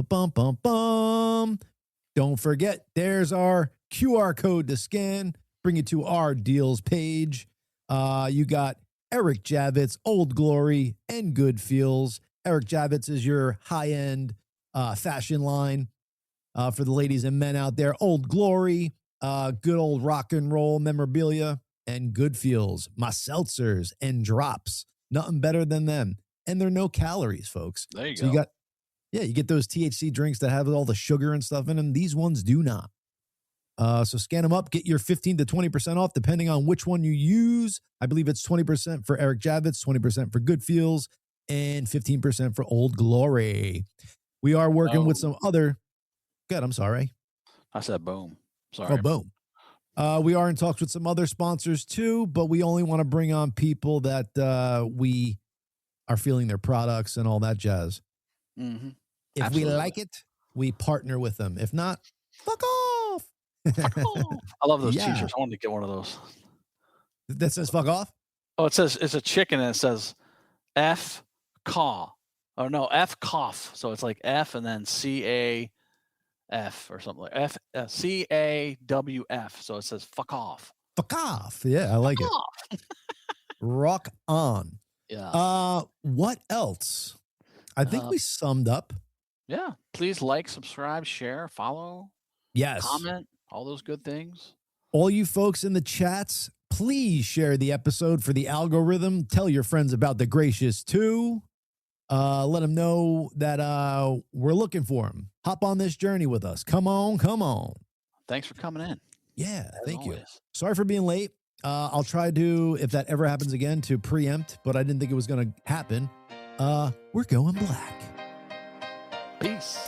forget, there's our QR code to scan. Bring it to our deals page. You got Eric Javits, Old Glory, and Good Feels. Eric Javits is your high-end fashion line for the ladies and men out there. Old Glory, good old rock and roll memorabilia, and Good Feels, my seltzers and drops. Nothing better than them. And they're no calories, folks. There you go. You get those THC drinks that have all the sugar and stuff in them. These ones do not. So scan them up. Get your 15 to 20% off depending on which one you use. I believe it's 20% for Eric Javits, 20% for Good Feels, and 15% for Old Glory. We are working with some other... Good, I'm sorry. I said boom. Sorry. Oh, boom. We are in talks with some other sponsors too, but we only want to bring on people that we are feeling their products and all that jazz. Mm-hmm. If Absolutely. we like it, we partner with them. If not, fuck off. Fuck off. I love those Yeah. t-shirts. I wanted to get one of those. That says fuck off? Oh, it says it's a chicken and it says F caw. Oh no, F cough. So it's like F and then CAF or something like F CAWF. So it says fuck off. Fuck off. Yeah, I like it. Rock on. Yeah. What else? I think we summed up. Yeah. Please like, subscribe, share, follow. Yes. Comment, all those good things. All you folks in the chats, please share the episode for the algorithm. Tell your friends about the Gracious too. Let them know that we're looking for them. Hop on this journey with us. Come on, come on. Thanks for coming in. Yeah, thank you. Always. Sorry for being late. I'll try to, if that ever happens again, to preempt, but I didn't think it was going to happen. We're going black. Peace.